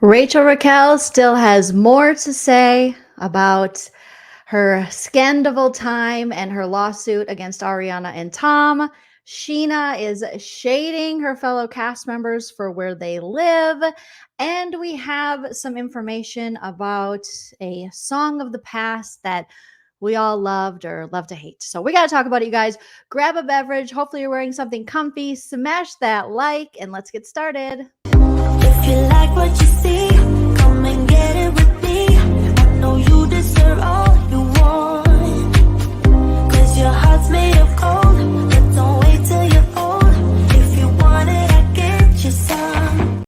Rachel Raquel still has more to say about her scandal time and her lawsuit against Ariana and Tom. Scheana is shading her fellow cast members for where they live. And we have some information about a song of the past that we all loved or love to hate. So we got to talk about it, you guys. Grab a beverage. Hopefully, you're wearing something comfy. Smash that like, and let's get started. If you like what you see, come and get it with me. I know you deserve all you want, 'cause your heart's made of gold, but don't wait till you're old. If you want it, I get you some.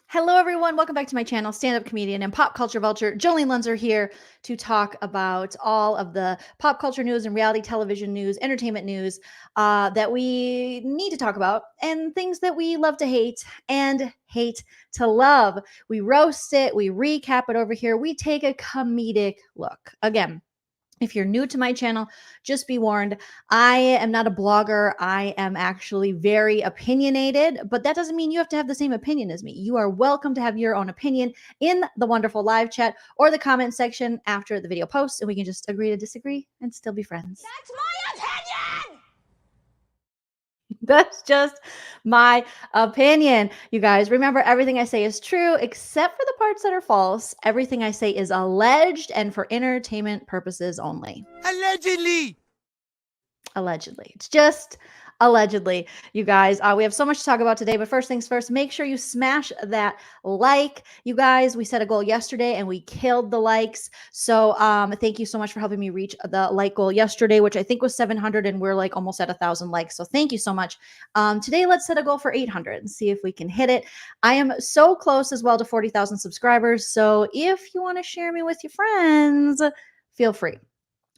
Hello, everyone. Welcome back to my channel, stand-up comedian and pop culture vulture, Joleen Lunzer here to talk about all of the pop culture news and reality television news, entertainment news that we need to talk about, and things that we love to hate and hate to love. We roast it, we recap it over here, we take a comedic look. Again, if you're new to my channel, just be warned, I am not a blogger. I am actually very opinionated, but that doesn't mean you have to have the same opinion as me. You are welcome to have your own opinion in the wonderful live chat or the comment section after the video posts, and we can just agree to disagree and still be friends. That's my opinion! That's just my opinion. You guys, remember, everything I say is true except for the parts that are false. Everything I say is alleged and for entertainment purposes only. Allegedly. Allegedly. It's just allegedly, you guys. We have so much to talk about today, but first things first, make sure you smash that like. You guys, we set a goal yesterday and we killed the likes. So thank you so much for helping me reach the like goal yesterday, which I think was 700, and we're like almost at 1,000 likes. So thank you so much. Today, let's set a goal for 800 and see if we can hit it. I am so close as well to 40,000 subscribers. So if you want to share me with your friends, feel free.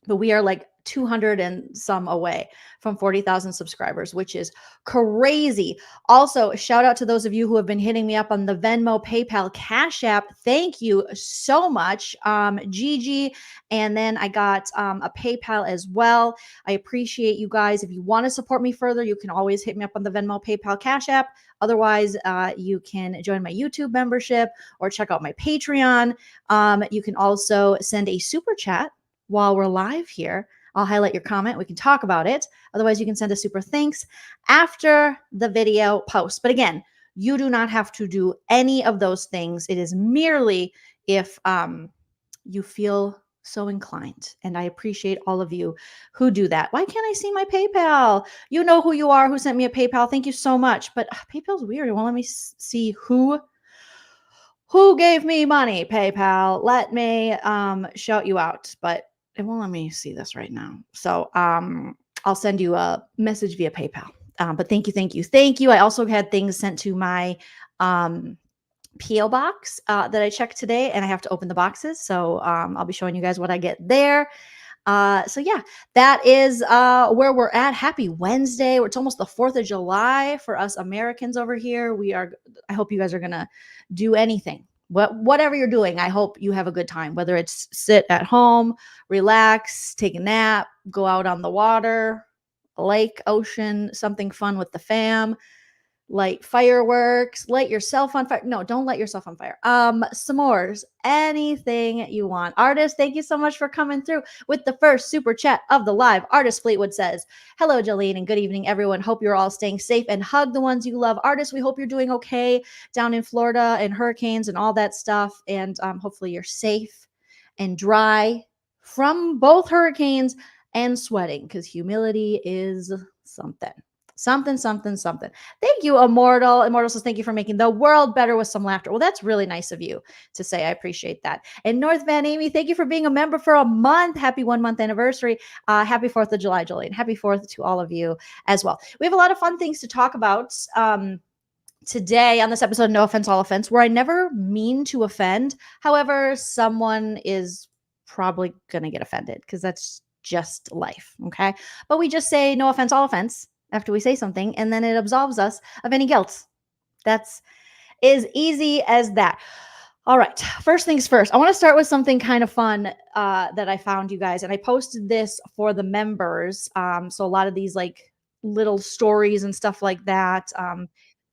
But we are like 200 and some away from 40,000 subscribers, which is crazy. Also, shout out to those of you who have been hitting me up on the Venmo, PayPal, Cash App. Thank you so much, Gigi. And then I got a PayPal as well. I appreciate you guys. If you want to support me further, you can always hit me up on the Venmo, PayPal, Cash App. Otherwise, you can join my YouTube membership or check out my Patreon. You can also send a super chat while we're live here. I'll highlight your comment. We can talk about it. Otherwise, you can send a super thanks after the video post. But again, you do not have to do any of those things. It is merely if you feel so inclined. And I appreciate all of you who do that. Why can't I see my PayPal? You know who you are, who sent me a PayPal. Thank you so much. But PayPal's weird. It won't let me see who gave me money. PayPal, let me shout you out. But it won't let me see this right now. So I'll send you a message via PayPal. But thank you. I also had things sent to my P.O. box that I checked today, and I have to open the boxes. So I'll be showing you guys what I get there. So yeah, that is where we're at. Happy Wednesday. It's almost the 4th of July for us Americans over here. I hope you guys are going to do anything. Whatever you're doing, I hope you have a good time, whether it's sit at home, relax, take a nap, go out on the water, lake, ocean, something fun with the fam, light fireworks, light yourself on fire. No, don't light yourself on fire. S'mores, anything you want. Artist, thank you so much for coming through with the first super chat of the live. Artist Fleetwood says, hello, Jolene, and good evening, everyone. Hope you're all staying safe and hug the ones you love. Artist, we hope you're doing okay down in Florida and hurricanes and all that stuff. And hopefully you're safe and dry from both hurricanes and sweating, because humility is something. Something. Thank you, Immortal. Immortal says, thank you for making the world better with some laughter. Well, that's really nice of you to say. I appreciate that. And North Van Amy, thank you for being a member for a month. Happy 1 month anniversary. Happy 4th of July, Jolene. Happy 4th to all of you as well. We have a lot of fun things to talk about today on this episode of No Offense, All Offense, where I never mean to offend. However, someone is probably going to get offended because that's just life. Okay. But we just say no offense, all offense after we say something, and then it absolves us of any guilt. That's as easy as that. All right, first things first. I want to start with something kind of fun that I found, you guys, and I posted this for the members. So a lot of these like little stories and stuff like that.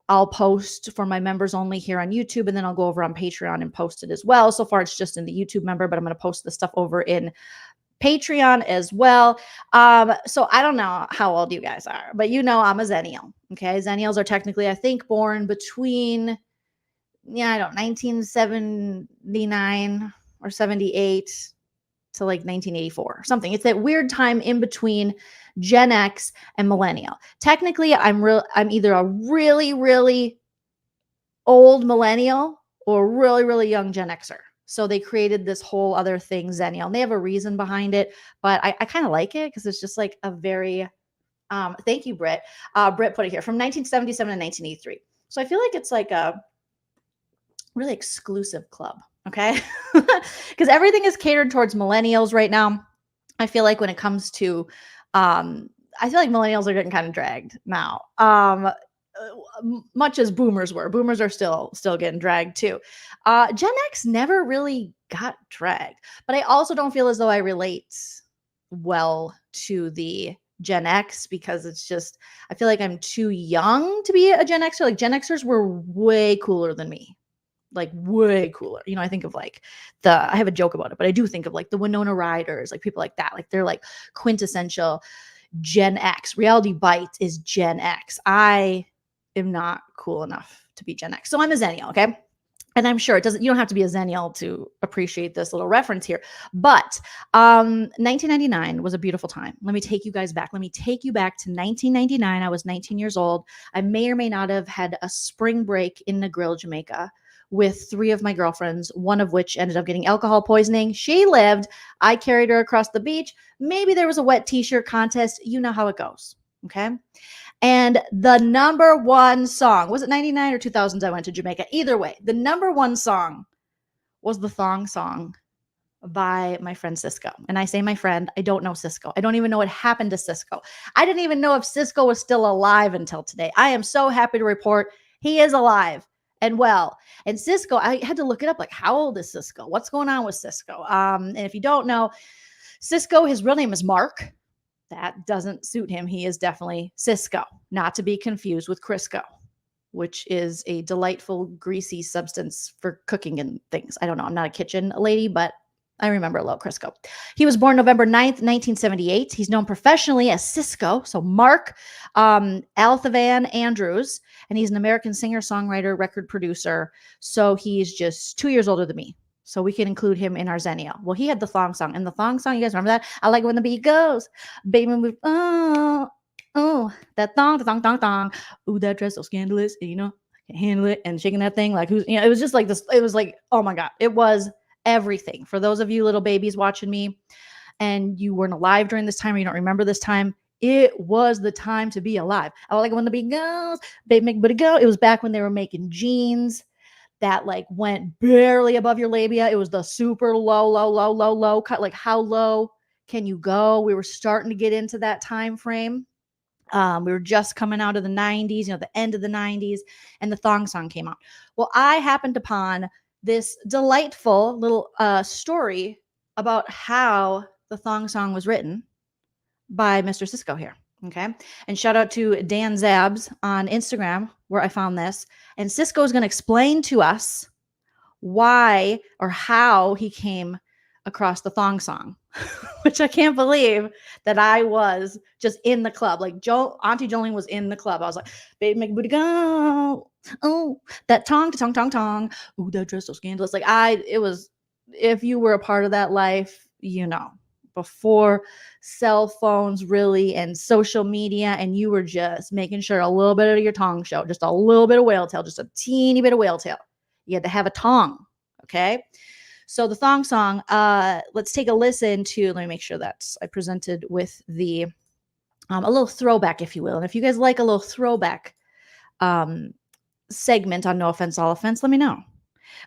I'll post for my members only here on YouTube, and then I'll go over on Patreon and post it as well. So far, it's just in the YouTube member, but I'm going to post the stuff over in Patreon as well. So I don't know how old you guys are, but you know I'm a Zennial. Okay, Zennials are technically, I think, born between, I don't know, 1979 or 78 to like 1984 or something. It's that weird time in between Gen X and millennial. Technically, I'm either a really, really old millennial or really, really young Gen Xer. So they created this whole other thing, Zennial. And they have a reason behind it, but I kind of like it because it's just like a very, thank you, Britt. Britt put it here from 1977 to 1983. So I feel like it's like a really exclusive club. Okay. Because everything is catered towards millennials right now. I feel like when it comes to, I feel like millennials are getting kind of dragged now. Much as boomers were. Boomers are still getting dragged too. Gen X never really got dragged, but I also don't feel as though I relate well to the Gen X because it's just, I feel like I'm too young to be a Gen Xer. Like Gen Xers were way cooler than me. Like way cooler. You know, I think of like I have a joke about it, but I do think of like the Winona Riders, like people like that. Like they're like quintessential Gen X. Reality Bites is Gen X. I am not cool enough to be Gen X. So I'm a Zennial, okay? And I'm sure you don't have to be a Zennial to appreciate this little reference here. But 1999 was a beautiful time. Let me take you guys back. Let me take you back to 1999. I was 19 years old. I may or may not have had a spring break in Negril, Jamaica with 3 of my girlfriends, one of which ended up getting alcohol poisoning. She lived. I carried her across the beach. Maybe there was a wet t-shirt contest. You know how it goes, okay? And the number one song, was it 99 or 2000s I went to Jamaica? Either way, the number one song was the Thong song by my friend Cisco. And I say my friend, I don't know Cisco. I don't even know what happened to Cisco. I didn't even know if Cisco was still alive until today. I am so happy to report he is alive and well. And Cisco, I had to look it up. Like, how old is Cisco? What's going on with Cisco? And if you don't know, Cisco, his real name is Mark. That doesn't suit him. He is definitely Cisco, not to be confused with Crisco, which is a delightful greasy substance for cooking and things. I don't know. I'm not a kitchen lady, but I remember a little Crisco. He was born November 9th, 1978. He's known professionally as Cisco. So Mark Althavan Andrews, and he's an American singer, songwriter, record producer. So he's just 2 years older than me. So we can include him in our Zennial. Well, he had the Thong song. And the Thong song, you guys remember that? I like it when the beat goes. Baby move, oh, that thong, the thong, thong, thong. Ooh, that dress so scandalous. And, you know, I can handle it. And shaking that thing like who's, you know, it was just like this. It was like, oh my God. It was everything. For those of you little babies watching me and you weren't alive during this time or you don't remember this time, it was the time to be alive. I like it when the beat goes, baby make booty go. It was back when they were making jeans that like went barely above your labia. It was the super low cut. Like how low can you go? We were starting to get into that time frame. We were just coming out of the 90s, you know, the end of the 90s, and the Thong song came out. Well, I happened upon this delightful little story about how the Thong song was written by Mr. Cisco here. Okay. And shout out to Dan Zabs on Instagram where I found this. And Cisco is going to explain to us why or how he came across the Thong song, which I can't believe that I was just in the club. Like Auntie Joleen was in the club. I was like, baby, make booty go. Oh, that tong, tong, tong, tong. Ooh, that dress so scandalous. Like it was, if you were a part of that life, you know, before cell phones really and social media, and you were just making sure a little bit of your tongue showed, just a little bit of whale tail, just a teeny bit of whale tail. You had to have a tongue. Okay. So the Thong song, let's take a listen to, let me make sure that I presented with the, a little throwback, if you will. And if you guys like a little throwback segment on No Offense, All Offense, let me know.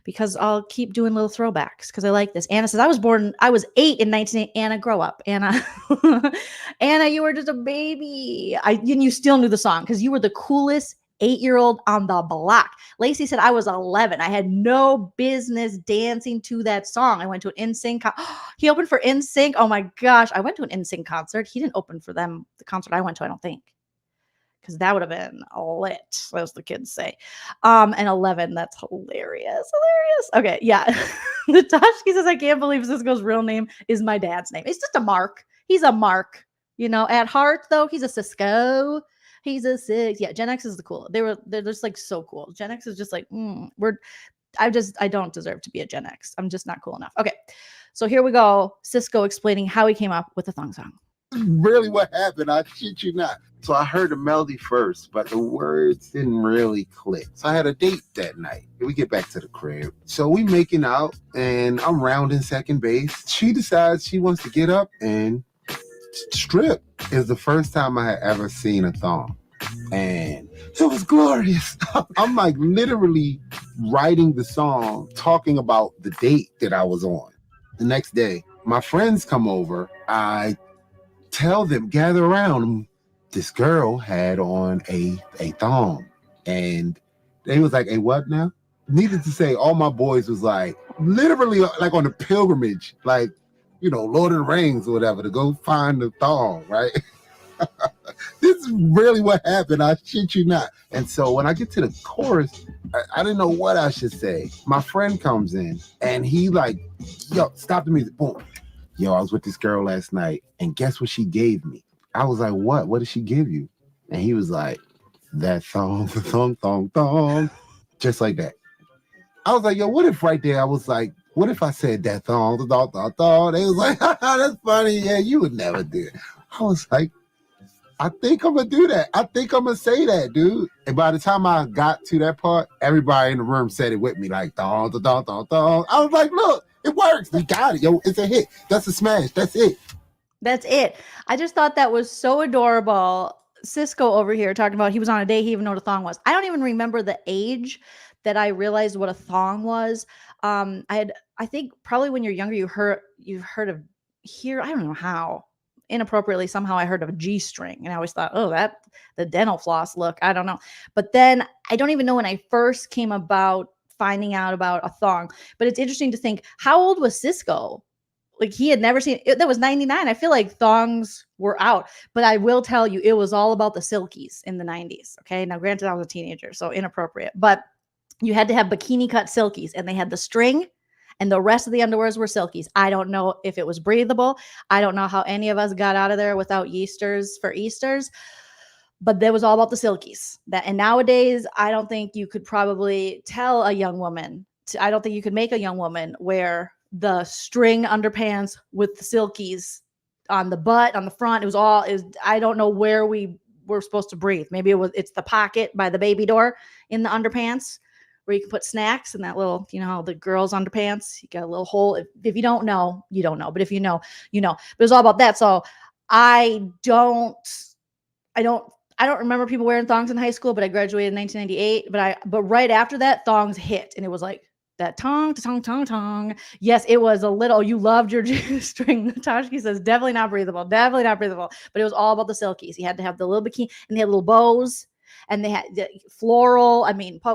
Because I'll keep doing little throwbacks because I like this. Anna says, I was 8 in 1980. Anna, grow up. Anna, Anna, you were just a baby. You still knew the song because you were the coolest 8-year-old on the block. Lacey said, I was 11. I had no business dancing to that song. I went to an NSYNC. He opened for NSYNC. Oh my gosh. I went to an NSYNC concert. He didn't open for them, the concert I went to, I don't think. because that would have been lit, as the kids say. And 11, that's hilarious. Okay, yeah. Natashki says, I can't believe Cisco's real name is my dad's name. It's just a Mark. He's a Mark. At heart, though, he's a Cisco. He's a six. Yeah, Gen X is the cool. They're just like so cool. Gen X is just like, I don't deserve to be a Gen X. I'm just not cool enough. Okay. So here we go. Cisco explaining how he came up with the thong song. Really what happened, I shit you not. So I heard the melody first, but the words didn't really click. So I had a date that night. We get back to the crib. So we making out and I'm rounding second base. She decides she wants to get up and strip. It's the first time I had ever seen a thong. And it was glorious. I'm like literally writing the song, talking about the date that I was on. The next day, my friends come over. I tell them, gather around. This girl had on a thong. And they was like, a what now? Needless to say, all my boys was like, literally like on a pilgrimage, like, Lord of the Rings or whatever, to go find the thong, right? This is really what happened. I shit you not. And so when I get to the chorus, I didn't know what I should say. My friend comes in and he like, yo, stop the music. Boom. Yo, I was with this girl last night and guess what she gave me? I was like, what? What did she give you? And he was like, that thong, thong, thong, thong. Just like that. I was like, yo, what if right there I was like, what if I said that thong, thong, thong, thong? They was like, that's funny. Yeah, you would never do it. I was like, I think I'm going to do that. I think I'm going to say that, dude. And by the time I got to that part, everybody in the room said it with me, like, thong, thong, thong, thong. I was like, look, it works. We got it, yo. It's a hit. That's a smash. That's it. That's it. I just thought that was so adorable. Cisco over here talking about he was on a date, he even knew what a thong was. I don't even remember the age that I realized what a thong was. I think probably when you're younger, you've heard of here. I don't know how inappropriately somehow I heard of a G-string, and I always thought, oh, that the dental floss look. I don't know, but then I don't even know when I first came about finding out about a thong. But it's interesting to think, how old was Cisco? Like he had never seen it. That was 99. I feel like thongs were out, but I will tell you, it was all about the silkies in the 90s. Okay. Now, granted, I was a teenager, so inappropriate, but you had to have bikini cut silkies and they had the string and the rest of the underwears were silkies. I don't know if it was breathable. I don't know how any of us got out of there without Easters for Easters, but that was all about the silkies. And nowadays, I don't think you could probably tell a young woman, I don't think you could make a young woman wear the string underpants with the silkies on the butt, on the front. I don't know where we were supposed to breathe. Maybe it's the pocket by the baby door in the underpants where you can put snacks in that little, the girls' underpants. You got a little hole. If you don't know, you don't know. But if you know, you know. But it's all about that. So I don't remember people wearing thongs in high school, but I graduated in 1998. But right after that, thongs hit, and it was like that tong, tong, tong, tong. Yes, it was a little. You loved your string. Natashki says definitely not breathable, definitely not breathable. But it was all about the silkies. You had to have the little bikini, and they had little bows. And they had the floral,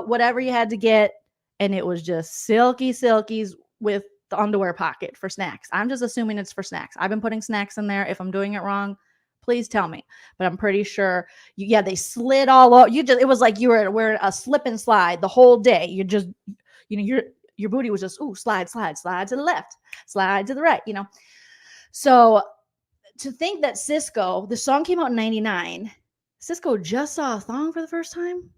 whatever you had to get. And it was just silkies with the underwear pocket for snacks. I'm just assuming it's for snacks. I've been putting snacks in there. If I'm doing it wrong, please tell me. But I'm pretty sure, they slid all over. It was like you were wearing a slip and slide the whole day. You're just, your booty was just, slide to the left, slide to the right, So to think that Cisco, the song came out in 99, Cisco just saw a thong for the first time.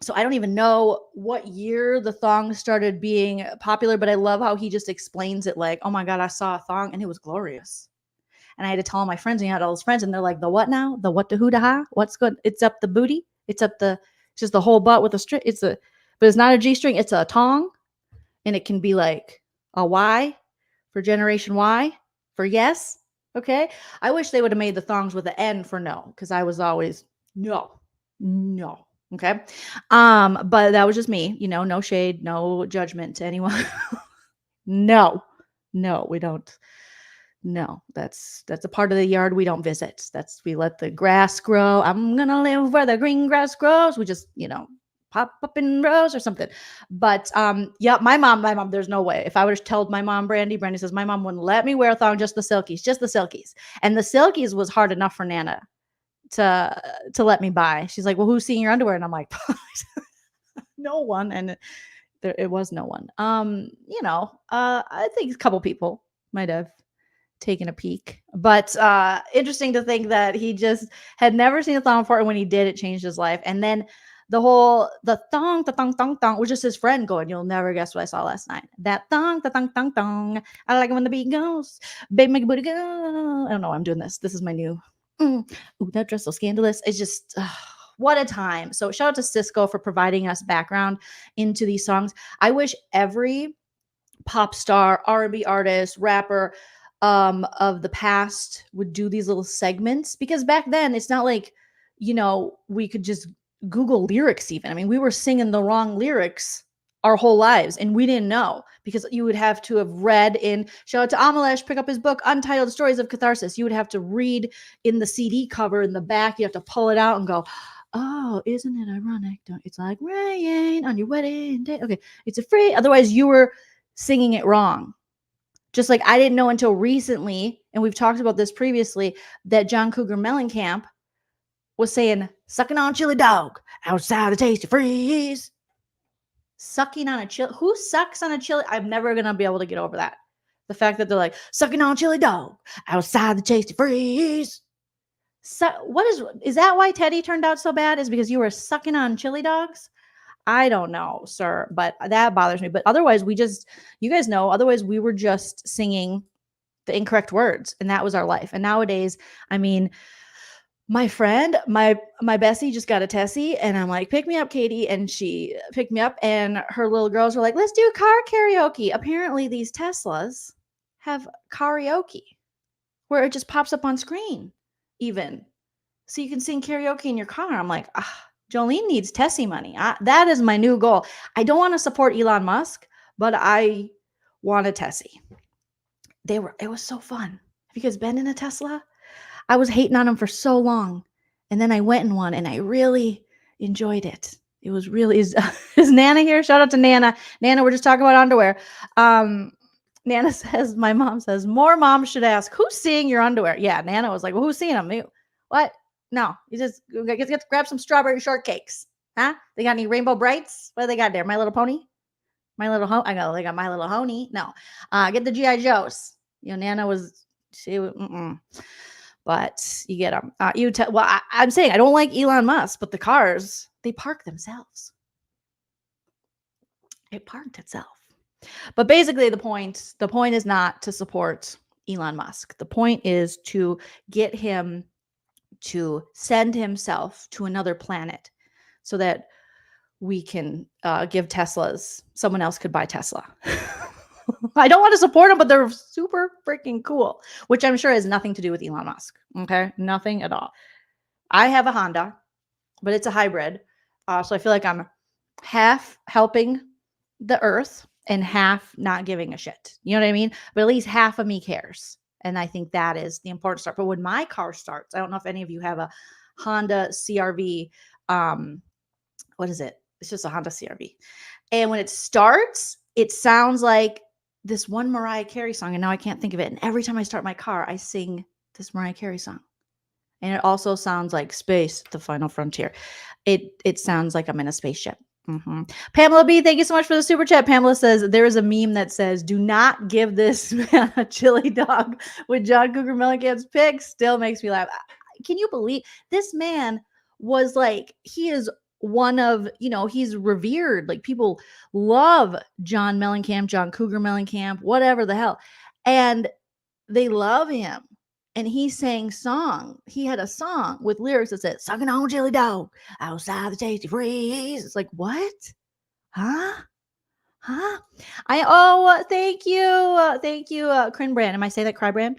So I don't even know what year the thong started being popular, but I love how he just explains it like, oh my God, I saw a thong and it was glorious. And I had to tell all my friends, and he had all his friends, and they're like, the what now? The what, the who, the ha? What's good? It's up the booty. It's just the whole butt with a string. But it's not a G string. It's a tong. And it can be like a Y for generation Y for yes. Okay. I wish they would have made the thongs with an N for no, because I was always no. Okay. But that was just me, no shade, no judgment to anyone. No, we don't. No, that's a part of the yard we don't visit. We let the grass grow. I'm going to live where the green grass grows. We just, pop up in rows or something. But my mom, there's no way. If I would have told my mom, Brandy says my mom wouldn't let me wear a thong, just the silkies. And the silkies was hard enough for Nana. to let me buy. She's like, well, who's seeing your underwear? And I'm like, no one. And it was no one. I think a couple people might have taken a peek, but interesting to think that he just had never seen a thong before, and when he did, it changed his life. And then the thong was just his friend going, you'll never guess what I saw last night. That thong, I like it when the beat goes, baby, make a booty go. I don't know why I'm doing this. This is my new, ooh, that dress so scandalous. It's just, what a time. So shout out to Cisco for providing us background into these songs. I wish every pop star, R&B artist, rapper of the past would do these little segments, because back then it's not like, we could just Google lyrics even. I mean, we were singing the wrong lyrics our whole lives and we didn't know, because you would have to have read in, shout out to Amalesh, pick up his book, Untitled Stories of Catharsis. You would have to read in the CD cover in the back. You have to pull it out and go, oh, isn't it ironic? It's like rain on your wedding day. Okay, it's a free. Otherwise, you were singing it wrong. Just like I didn't know until recently, and we've talked about this previously, that John Cougar Mellencamp was saying, sucking on a chili dog outside the tasty freeze. Sucking on a chili. Who sucks on a chili? I'm never going to be able to get over that. The fact that they're like, sucking on a chili dog outside the tasty freeze. So is that why Teddy turned out so bad? Is because you were sucking on chili dogs? I don't know, sir, but that bothers me. But otherwise, you guys know, otherwise we were just singing the incorrect words, and that was our life. And nowadays, I mean, my friend, my Bessie just got a Tessie, and I'm like, pick me up, Katie. And she picked me up, and her little girls were like, let's do car karaoke. Apparently these Teslas have karaoke where it just pops up on screen even. So you can sing karaoke in your car. I'm like, Joleen needs Tessie money. That is my new goal. I don't want to support Elon Musk, but I want a Tessie. It was so fun. Have you guys been in a Tesla? I was hating on them for so long, and then I went in one, and I really enjoyed it. It was really is Nana here? Shout out to Nana. Nana, we're just talking about underwear. Nana says, my mom says, more moms should ask, who's seeing your underwear? Yeah, Nana was like, well, who's seeing them? What? No, you just get to grab some strawberry shortcakes. Huh? They got any Rainbow Brights? What do they got there? My Little Pony? My Little Ho? They got My Little Honey. No. Get the G.I. Joes. Nana was, but you get them. I'm saying I don't like Elon Musk, but the cars, they park themselves. It parked itself. But basically the point is not to support Elon Musk. The point is to get him to send himself to another planet so that we can give Teslas. Someone else could buy Tesla. I don't want to support them, but they're super freaking cool, which I'm sure has nothing to do with Elon Musk. Okay. Nothing at all. I have a Honda, but it's a hybrid. So I feel like I'm half helping the earth and half not giving a shit. You know what I mean? But at least half of me cares. And I think that is the important start. But when my car starts, I don't know if any of you have a Honda CRV. What is it? It's just a Honda CRV. And when it starts, it sounds like this one Mariah Carey song. And now I can't think of it. And every time I start my car, I sing this Mariah Carey song. And it also sounds like Space, the Final Frontier. It sounds like I'm in a spaceship. Mm-hmm. Pamela B, thank you so much for the super chat. Pamela says there is a meme that says, do not give this man a chili dog with John Cougar Mellencamp's pic. Still makes me laugh. Can you believe this man was like, he is one of, he's revered. Like people love John Mellencamp, John Cougar Mellencamp, whatever the hell. And they love him. And he sang song. He had a song with lyrics that said, sucking on chili dog outside the tasty freeze. It's like, what? Huh? Thank you. Thank you, Crin Brand. Am I saying that? Cry Brand?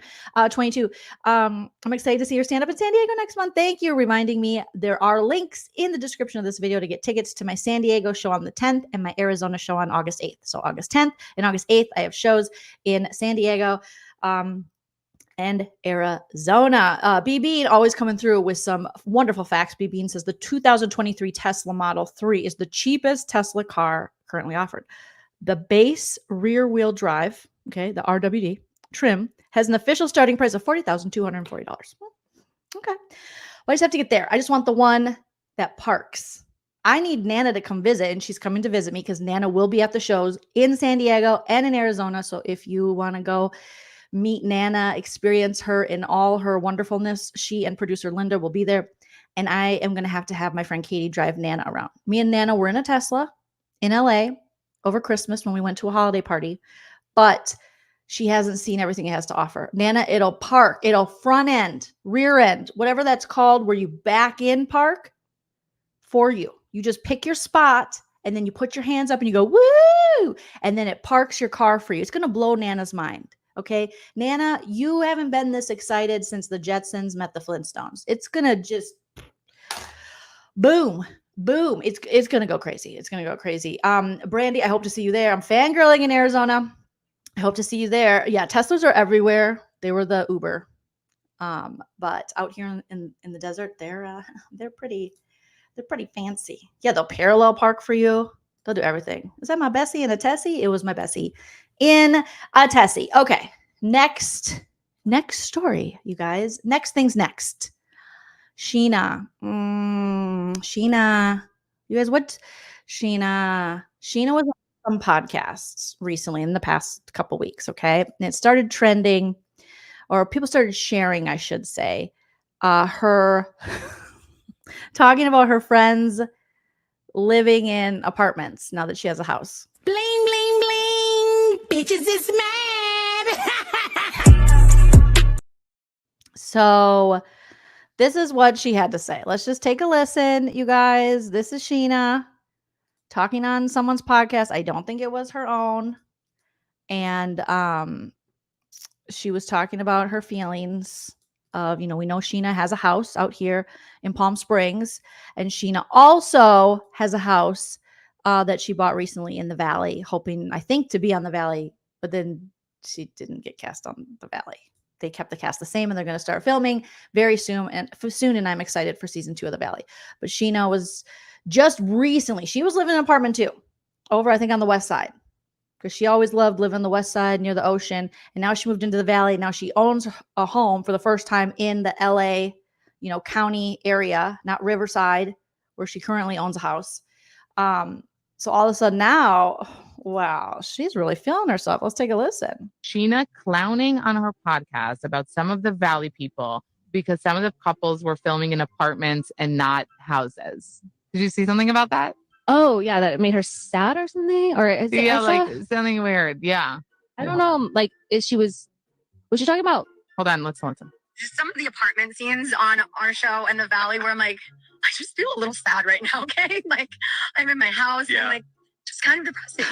22. I'm excited to see your stand up in San Diego next month. Thank you. Reminding me, there are links in the description of this video to get tickets to my San Diego show on the 10th and my Arizona show on August 8th. So August 10th and August 8th, I have shows in San Diego. And Arizona. B Bean always coming through with some wonderful facts. B Bean says the 2023 Tesla Model 3 is the cheapest Tesla car currently offered. The base rear wheel drive, okay, the RWD trim has an official starting price of $40,240. Okay. But I just have to get there. I just want the one that parks. I need Nana to come visit, and she's coming to visit me because Nana will be at the shows in San Diego and in Arizona. So if you want to go meet Nana, experience her in all her wonderfulness, she and producer Linda will be there. And I am going to have my friend Katie drive Nana around. Me and Nana were in a Tesla in LA over Christmas when we went to a holiday party, but she hasn't seen everything it has to offer. Nana, it'll park, it'll front end, rear end, whatever that's called, where you back in park for you. You just pick your spot and then you put your hands up and you go, woo! And then it parks your car for you. It's going to blow Nana's mind. Okay. Nana, you haven't been this excited since the Jetsons met the Flintstones. It's going to just boom. Boom. It's going to go crazy. It's going to go crazy. Brandy, I hope to see you there. I'm fangirling in Arizona. I hope to see you there. Yeah. Teslas are everywhere. They were the Uber. But out here in the desert, they're pretty fancy. Yeah. They'll parallel park for you. They'll do everything. Is that my Bessie in a Tessie? It was my Bessie in a Tessie. Okay. Next story, you guys. Next thing's next. Scheana. Scheana. You guys, what? Scheana was on some podcasts recently in the past couple weeks, okay? And it started trending, or people started sharing, I should say, her talking about her friends living in apartments now that she has a house. Bling, bling, bling. Bitches is mad. So this is what she had to say. Let's just take a listen, you guys. This is Scheana talking on someone's podcast. I don't think it was her own. And she was talking about her feelings of, we know Scheana has a house out here in Palm Springs. And Scheana also has a house that she bought recently in the Valley, hoping, I think, to be on the Valley. But then she didn't get cast on the Valley. They kept the cast the same, and they're going to start filming very soon. And I'm excited for season 2 of The Valley. But Scheana was just recently, she was living in an apartment too, over, I think, on the west side, because she always loved living on the west side near the ocean. And now she moved into the Valley. Now she owns a home for the first time in the LA, county area, not Riverside, where she currently owns a house. So all of a sudden now, wow, she's really feeling herself. Let's take a listen. Scheana clowning on her podcast about some of the Valley people because some of the couples were filming in apartments and not houses. Did you see something about that? Oh, yeah, that made her sad or something? Or is it, Yeah, like something weird. Yeah. I don't know. Like, was she talking about? Hold on, let's listen. Just some of the apartment scenes on our show in the Valley where I'm like, I just feel a little sad right now, okay? Like, I'm in my house and like, just kind of depressing.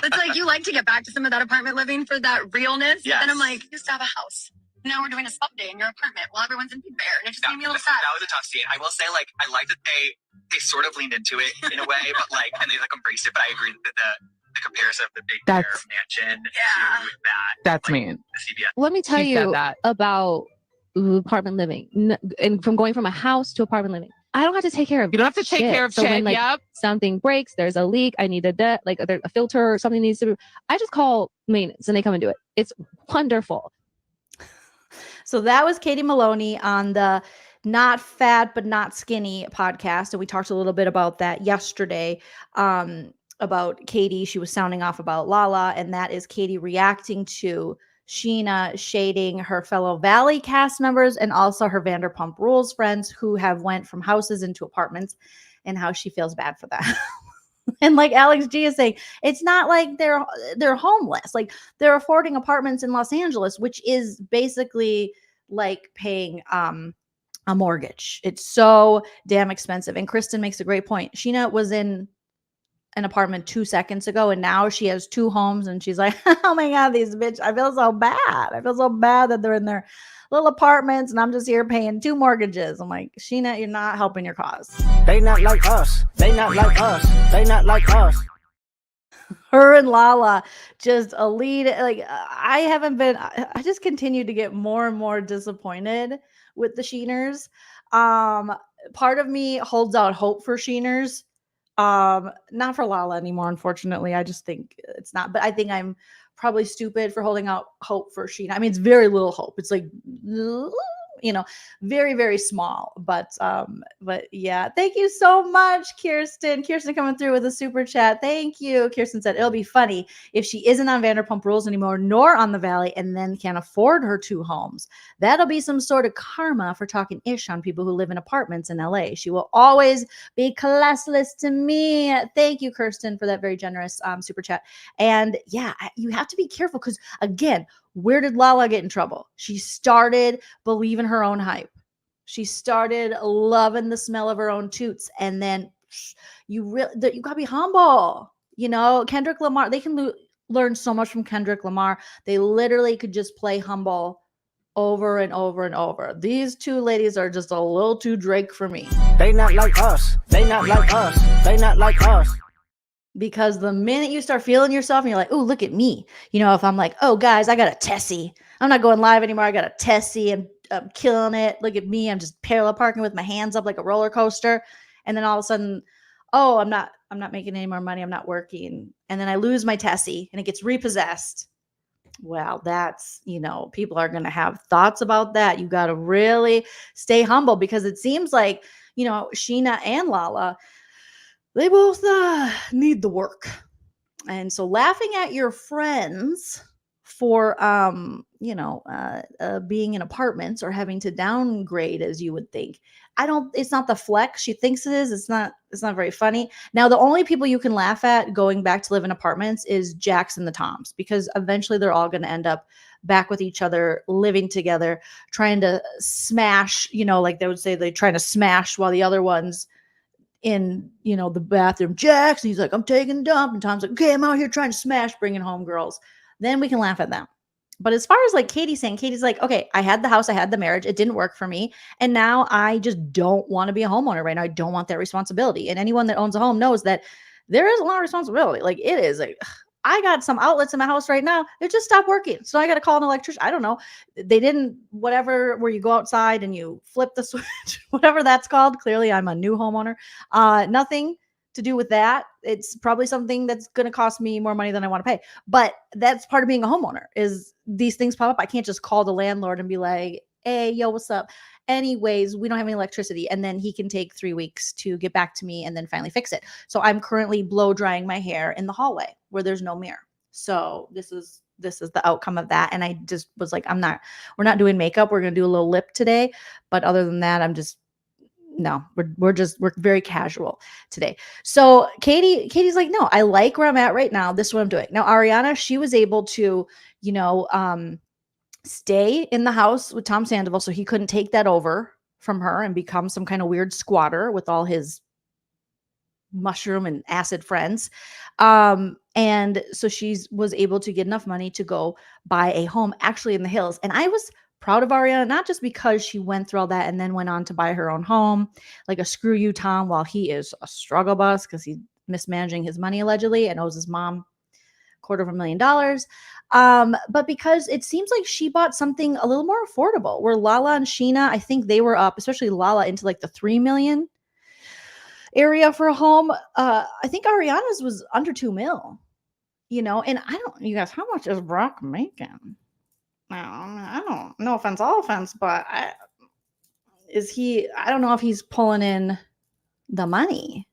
It's like, you like to get back to some of that apartment living for that realness. Yes. And I'm like, you used to have a house. Now we're doing a sub day in your apartment while everyone's in Big Bear. And it just made me a little sad. That was a tough scene. I will say, like, I like that they sort of leaned into it in a way, but like, and they like embraced it. But I agree that the comparison of the Big Bear mansion to that. That's like, mean. The CBS. Let me tell you about apartment living, and from going from a house to apartment living. I don't have to take care of. You don't have to take care of so shit. When like something breaks, there's a leak, I need a filter or something needs to be. I just call maintenance and they come and do it. It's wonderful. So that was Katie Maloney on the Not Fat But Not Skinny podcast. And we talked a little bit about that yesterday, about Katie. She was sounding off about Lala, and that is Katie reacting to Scheana shading her fellow Valley cast members and also her Vanderpumprules friends who have went from houses into apartments, and how she feels bad for that. And like Alex G is saying, it's not like they're homeless. Like, they're affording apartments in Los Angeles, which is basically like paying a mortgage. It's so damn expensive. And Kristen makes a great point. Scheana was in an apartment 2 seconds ago, and now she has 2 homes, and she's like, oh my God, these bitch, I feel so bad. I feel so bad that they're in their little apartments and I'm just here paying 2 mortgages. I'm like, Scheana, you're not helping your cause. They not like us. They not like us. They not like us. Her and Lala just a lead. Like, I just continue to get more and more disappointed with the Sheeners. Part of me holds out hope for Sheeners. Not for Lala anymore, unfortunately. I just think it's not, but I think I'm probably stupid for holding out hope for Scheana. I mean, it's very little hope. It's like, very, very small. But yeah, thank you so much, Kirsten. Kirsten coming through with a super chat. Thank you. Kirsten said it'll be funny if she isn't on Vanderpump Rules anymore, nor on the Valley, and then can't afford her 2 homes. That'll be some sort of karma for talking ish on people who live in apartments in LA. She will always be classless to me. Thank you, Kirsten, for that very generous super chat. And yeah, you have to be careful because, again, where did Lala get in trouble? She started believing her own hype. She started loving the smell of her own toots. And then you got to be humble. Kendrick Lamar, they can learn so much from Kendrick Lamar. They literally could just play humble over and over and over. These 2 ladies are just a little too Drake for me. They not like us. They not like us. They not like us. Because the minute you start feeling yourself and you're like, oh, look at me. If I'm like, oh, guys, I got a Tessie. I'm not going live anymore. I got a Tessie and I'm killing it. Look at me. I'm just parallel parking with my hands up like a roller coaster. And then all of a sudden, oh, I'm not making any more money. I'm not working. And then I lose my Tessie and it gets repossessed. Well, that's, people are going to have thoughts about that. You got to really stay humble because it seems like, Scheana and Lala, they both need the work. And so laughing at your friends for, being in apartments or having to downgrade as you would think. It's not the flex she thinks it is. It's not very funny. Now, the only people you can laugh at going back to live in apartments is Jax and the Toms, because eventually they're all going to end up back with each other, living together, trying to smash, like they would say, they're trying to smash while the other one's in, the bathroom. Jax, and he's like, I'm taking a dump. And Tom's like, okay, I'm out here trying to smash, bringing home girls. Then we can laugh at them. But as far as like Katie's like, okay, I had the house, I had the marriage, it didn't work for me. And now I just don't want to be a homeowner right now. I don't want that responsibility. And anyone that owns a home knows that there is a lot of responsibility. Like it is like, I got some outlets in my house right now. They just stopped working. So I got to call an electrician. I don't know. They didn't, whatever, where you go outside and you flip the switch, whatever that's called. Clearly I'm a new homeowner. Nothing to do with that. It's probably something that's going to cost me more money than I want to pay. But that's part of being a homeowner is these things pop up. I can't just call the landlord and be like, hey, yo, what's up? Anyways, we don't have any electricity. And then he can take 3 weeks to get back to me and then finally fix it. So I'm currently blow drying my hair in the hallway where there's no mirror. So this is the outcome of that. And I just was like, we're not doing makeup. We're going to do a little lip today. But other than that, we're very casual today. So Katie's like, no, I like where I'm at right now. This is what I'm doing. Now, Ariana, she was able to, stay in the house with Tom Sandoval. So he couldn't take that over from her and become some kind of weird squatter with all his mushroom and acid friends. And so she was able to get enough money to go buy a home actually in the hills. And I was proud of Ariana, not just because she went through all that and then went on to buy her own home, like a screw you, Tom, while he is a struggle bus because he's mismanaging his money allegedly and owes his mom $250,000. But because it seems like she bought something a little more affordable where Lala and Scheana, I think they were up, especially Lala, into like the 3 million area for a home. I think Ariana's was under 2 mil, and you guys, how much is Brock making? I don't, no offense, all offense, but I don't know if he's pulling in the money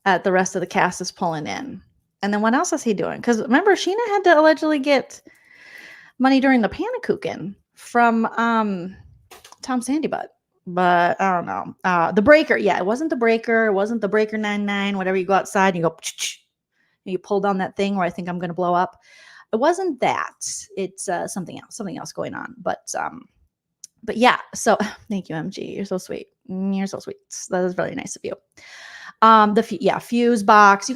that the rest of the cast is pulling in. And then what else is he doing? Because remember, Scheana had to allegedly get money during the Panakuchen from Tom Sandybutt. But I don't know. The breaker. Yeah, it wasn't the breaker. It wasn't the breaker 99. Whatever, you go outside and you go, and you pull down that thing where I think I'm going to blow up. It wasn't that. It's something else going on. But yeah. So thank you, MG. You're so sweet. You're so sweet. That is really nice of you. Fuse box.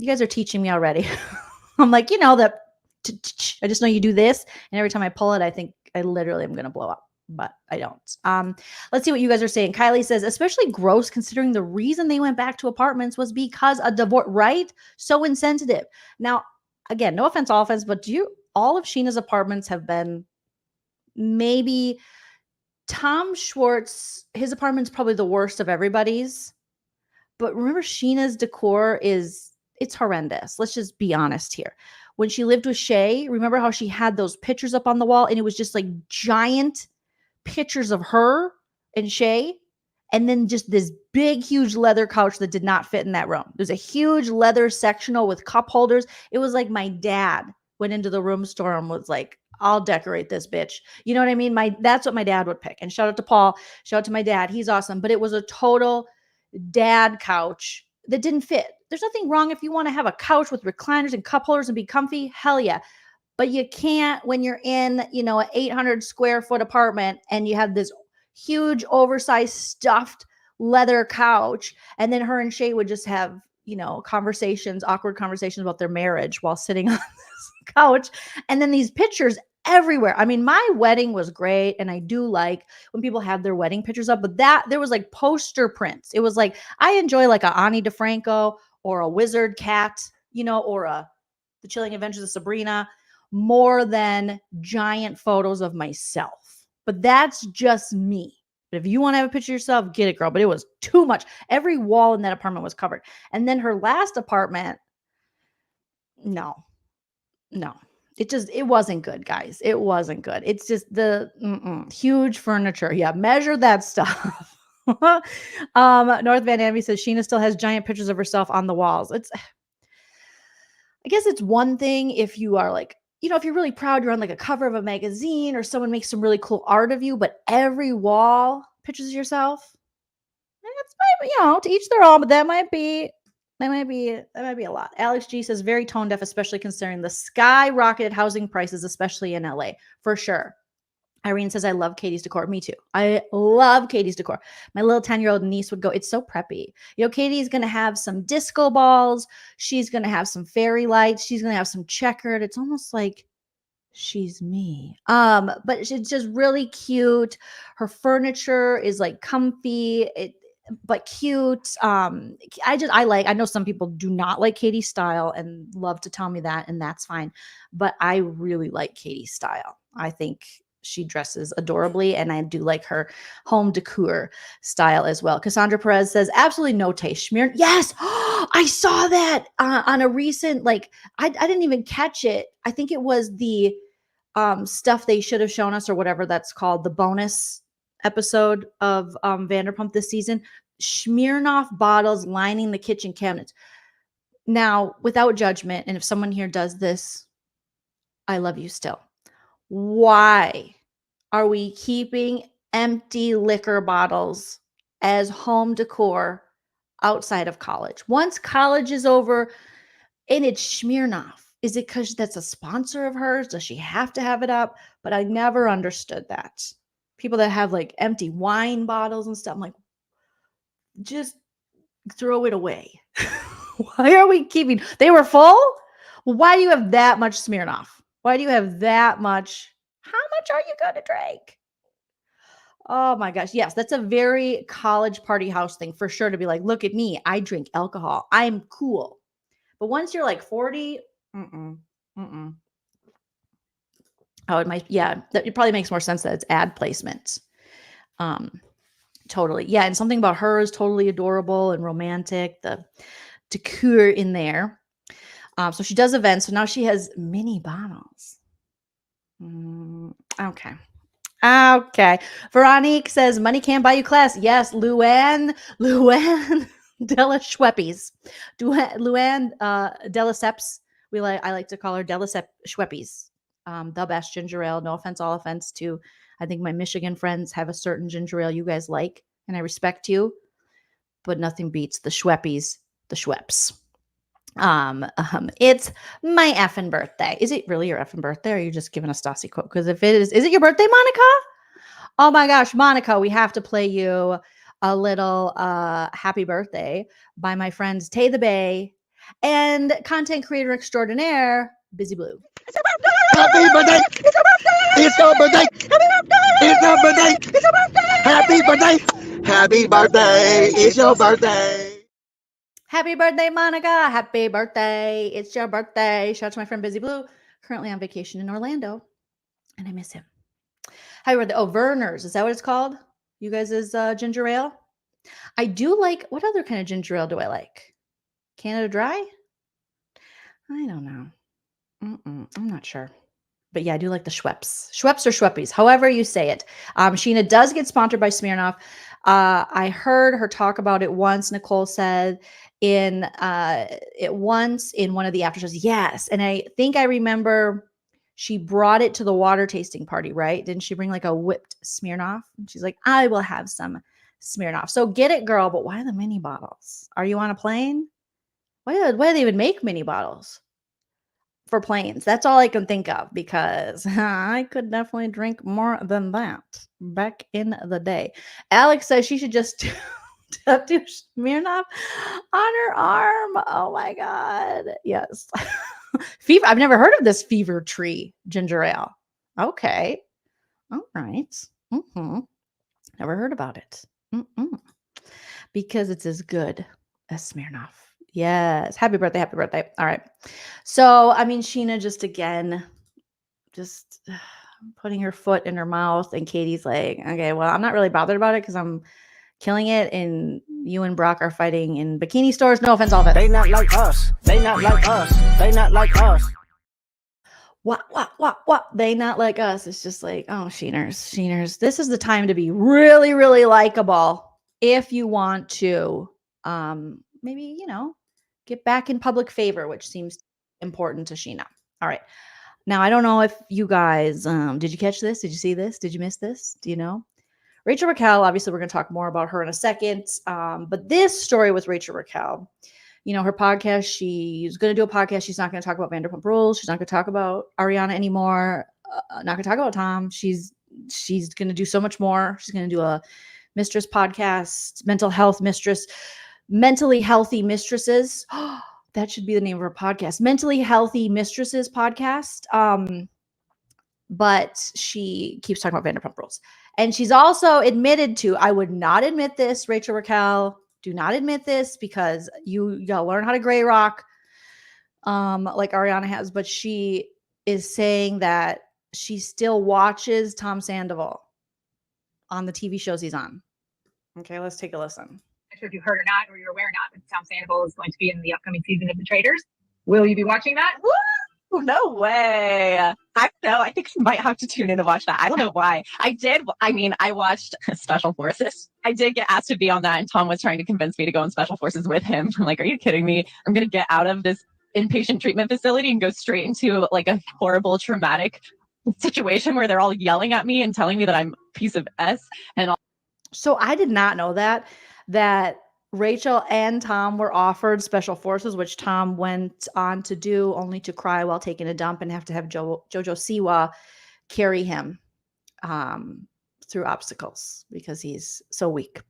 You guys are teaching me already. I'm like, that I just know you do this. And every time I pull it, I think I literally am going to blow up, but I don't. Let's see what you guys are saying. Kylie says, especially gross considering the reason they went back to apartments was because a divorce, right? So insensitive. Now, again, no offense, all offense, but all of Scheana's apartments have been maybe Tom Schwartz, his apartment's probably the worst of everybody's. But remember, Scheana's decor it's horrendous. Let's just be honest here. When she lived with Shay, remember how she had those pictures up on the wall and it was just like giant pictures of her and Shay, and then just this big, huge leather couch that did not fit in that room. There's a huge leather sectional with cup holders. It was like my dad went into the room store and was like, I'll decorate this bitch. You know what I mean? That's what my dad would pick. And shout out to Paul. Shout out to my dad. He's awesome. But it was a total dad couch that didn't fit. There's nothing wrong if you want to have a couch with recliners and cup holders and be comfy. Hell yeah. But you can't when you're in, an 800 square foot apartment and you have this huge oversized stuffed leather couch. And then her and Shay would just have, awkward conversations about their marriage while sitting on this couch. And then these pictures everywhere. I mean, my wedding was great. And I do like when people have their wedding pictures up, but there was like poster prints. It was like, I enjoy like a Ani DeFranco or a Wizard Cat, or The Chilling Adventures of Sabrina, more than giant photos of myself. But that's just me. But if you want to have a picture of yourself, get it, girl. But it was too much. Every wall in that apartment was covered. And then her last apartment, no. It wasn't good, guys. It wasn't good. It's just the huge furniture. Yeah, measure that stuff. North Van Amby says Scheana still has giant pictures of herself on the walls. I guess it's one thing if you are like, if you're really proud, you're on like a cover of a magazine or someone makes some really cool art of you, but every wall pictures of yourself, that's might, to each their own, but that might be a lot. Alex G says very tone deaf, especially considering the skyrocketed housing prices, especially in LA, for sure. Irene says, I love Katie's decor. Me too. I love Katie's decor. My little 10-year-old niece would go, it's so preppy. Katie's going to have some disco balls. She's going to have some fairy lights. She's going to have some checkered. It's almost like she's me. But it's just really cute. Her furniture is like comfy, but cute. I know some people do not like Katie's style and love to tell me that, and that's fine. But I really like Katie's style. I think she dresses adorably, and I do like her home decor style as well. Cassandra Perez says, absolutely no taste. Schmear. Yes. I saw that on a recent, I didn't even catch it. I think it was the stuff they should have shown us or whatever that's called, the bonus episode of Vanderpump this season. Smirnoff bottles lining the kitchen cabinets. Now, without judgment, and if someone here does this, I love you still. Why are we keeping empty liquor bottles as home decor outside of college? Once college is over and it's Smirnoff, is it because that's a sponsor of hers? Does she have to have it up? But I never understood that. People that have like empty wine bottles and stuff, I'm like, just throw it away. Why are we keeping? They were full? Well, why do you have that much Smirnoff? Why do you have that much? How much are you going to drink? Oh my gosh. Yes, that's a very college party house thing for sure, to be like, look at me. I drink alcohol. I'm cool. But once you're like 40, Oh, it might. Yeah, it probably makes more sense that it's ad placement. Totally. Yeah, and something about her is totally adorable and romantic. The decor in there. So she does events. So now she has mini bottles. Okay. Veronique says, money can't buy you class. Yes, Luann Della Schweppes. Luann Della Seps. I like to call her Della Schweppes. The best ginger ale. No offense, all offense to, I think my Michigan friends have a certain ginger ale you guys like, and I respect you, but nothing beats the Schweppes, the Schweppes. It's my effing birthday. Is it really your effing birthday, or are you just giving a Stassi quote? Because if it is it your birthday, Monica? Oh my gosh, Monica, we have to play you a little happy birthday by my friends Tay the Bay and content creator extraordinaire, Busy Blue. Happy birthday! It's your birthday! It's your birthday! It's your birthday! Happy birthday! Happy birthday! It's your birthday! Happy birthday, Monica. Happy birthday. It's your birthday. Shout out to my friend Busy Blue, currently on vacation in Orlando, and I miss him. Happy birthday. Oh, Verner's. Is that what it's called? You guys' ginger ale? I do like, what other kind of ginger ale do I like? Canada Dry? I don't know. I'm not sure. But yeah, I do like the Schweppes. Schweppes or Schweppies, however you say it. Scheana does get sponsored by Smirnoff. I heard her talk about it once. Nicole said in once in one of the after shows. Yes. And I think I remember she brought it to the water tasting party, right? Didn't she bring like a whipped Smirnoff? And she's like, I will have some Smirnoff. So get it, girl. But why the mini bottles? Are you on a plane? Why do they even make mini bottles for planes? That's all I can think of, because I could definitely drink more than that back in the day. Alex says she should just tattoo Smirnoff on her arm. Oh my God. Yes. Fever. I've never heard of this Fever Tree ginger ale. Okay. All right. Never heard about it. Because it's as good as Smirnoff. Yes. Happy birthday. Happy birthday. All right. So, I mean, Scheana just again, just putting her foot in her mouth, and Katie's like, okay, well, I'm not really bothered about it because I'm killing it, and you and Brock are fighting in bikini stores. No offense, all of it. They not like us. They not like us. They not like us. What? They not like us. It's just like, oh, Sheeners. This is the time to be really, really likable if you want to, maybe, get back in public favor, which seems important to Scheana. All right. Now, I don't know if you guys, did you catch this? Did you see this? Did you miss this? Do you know? Rachel Raquel, obviously, we're going to talk more about her in a second. But this story with Rachel Raquel, her podcast, she's going to do a podcast. She's not going to talk about Vanderpump Rules. She's not going to talk about Ariana anymore. Not going to talk about Tom. She's going to do so much more. She's going to do a mistress podcast, mental health mistress, mentally healthy mistresses. That should be the name of her podcast, Mentally Healthy Mistresses Podcast. But she keeps talking about Vanderpump Rules. And she's also admitted to, I would not admit this, Rachel Raquel, do not admit this, because you gotta learn how to gray rock, like Ariana has. But she is saying that she still watches Tom Sandoval on the TV shows he's on. Okay, let's take a listen. I'm not sure if you heard or not, or you're aware or not, but Tom Sandoval is going to be in the upcoming season of The Traitors. Will you be watching that? Woo! No way. I don't know. I think I might have to tune in to watch that. I don't know why. I watched Special Forces. I did get asked to be on that, and Tom was trying to convince me to go in Special Forces with him. I'm like, are you kidding me? I'm going to get out of this inpatient treatment facility and go straight into like a horrible, traumatic situation where they're all yelling at me and telling me that I'm a piece of S and all. So I did not know that Rachel and Tom were offered Special Forces, which Tom went on to do, only to cry while taking a dump and have to have JoJo Siwa carry him through obstacles because he's so weak.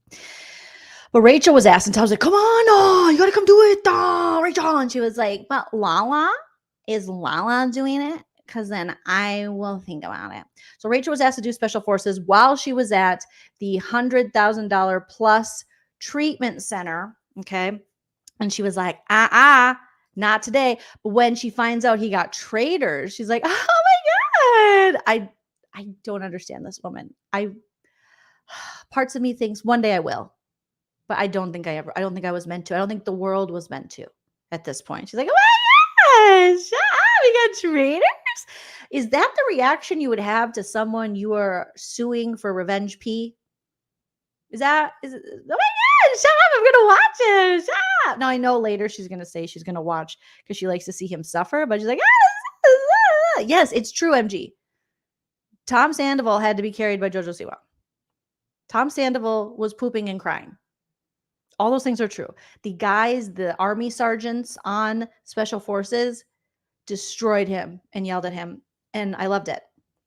But Rachel was asked, and Tom was like, come on, you got to come do it, Rachel. And she was like, but Lala, is Lala doing it? Because then I will think about it. So Rachel was asked to do Special Forces while she was at the $100,000 plus treatment center. Okay. And she was like, not today. But when she finds out he got Traitors, she's like, oh my God. I don't understand this woman. Parts of me thinks one day I will, but I don't think I was meant to. I don't think the world was meant to at this point. She's like, oh my gosh, we got Traitors. Is that the reaction you would have to someone you are suing for revenge pee? Is it, oh my God, shut up, I'm going to watch it. Shut up. Now, I know later she's going to say she's going to watch because she likes to see him suffer, but she's like, yes, it's true, MG. Tom Sandoval had to be carried by JoJo Siwa. Tom Sandoval was pooping and crying. All those things are true. The guys, the army sergeants on Special Forces destroyed him and yelled at him. And I loved it.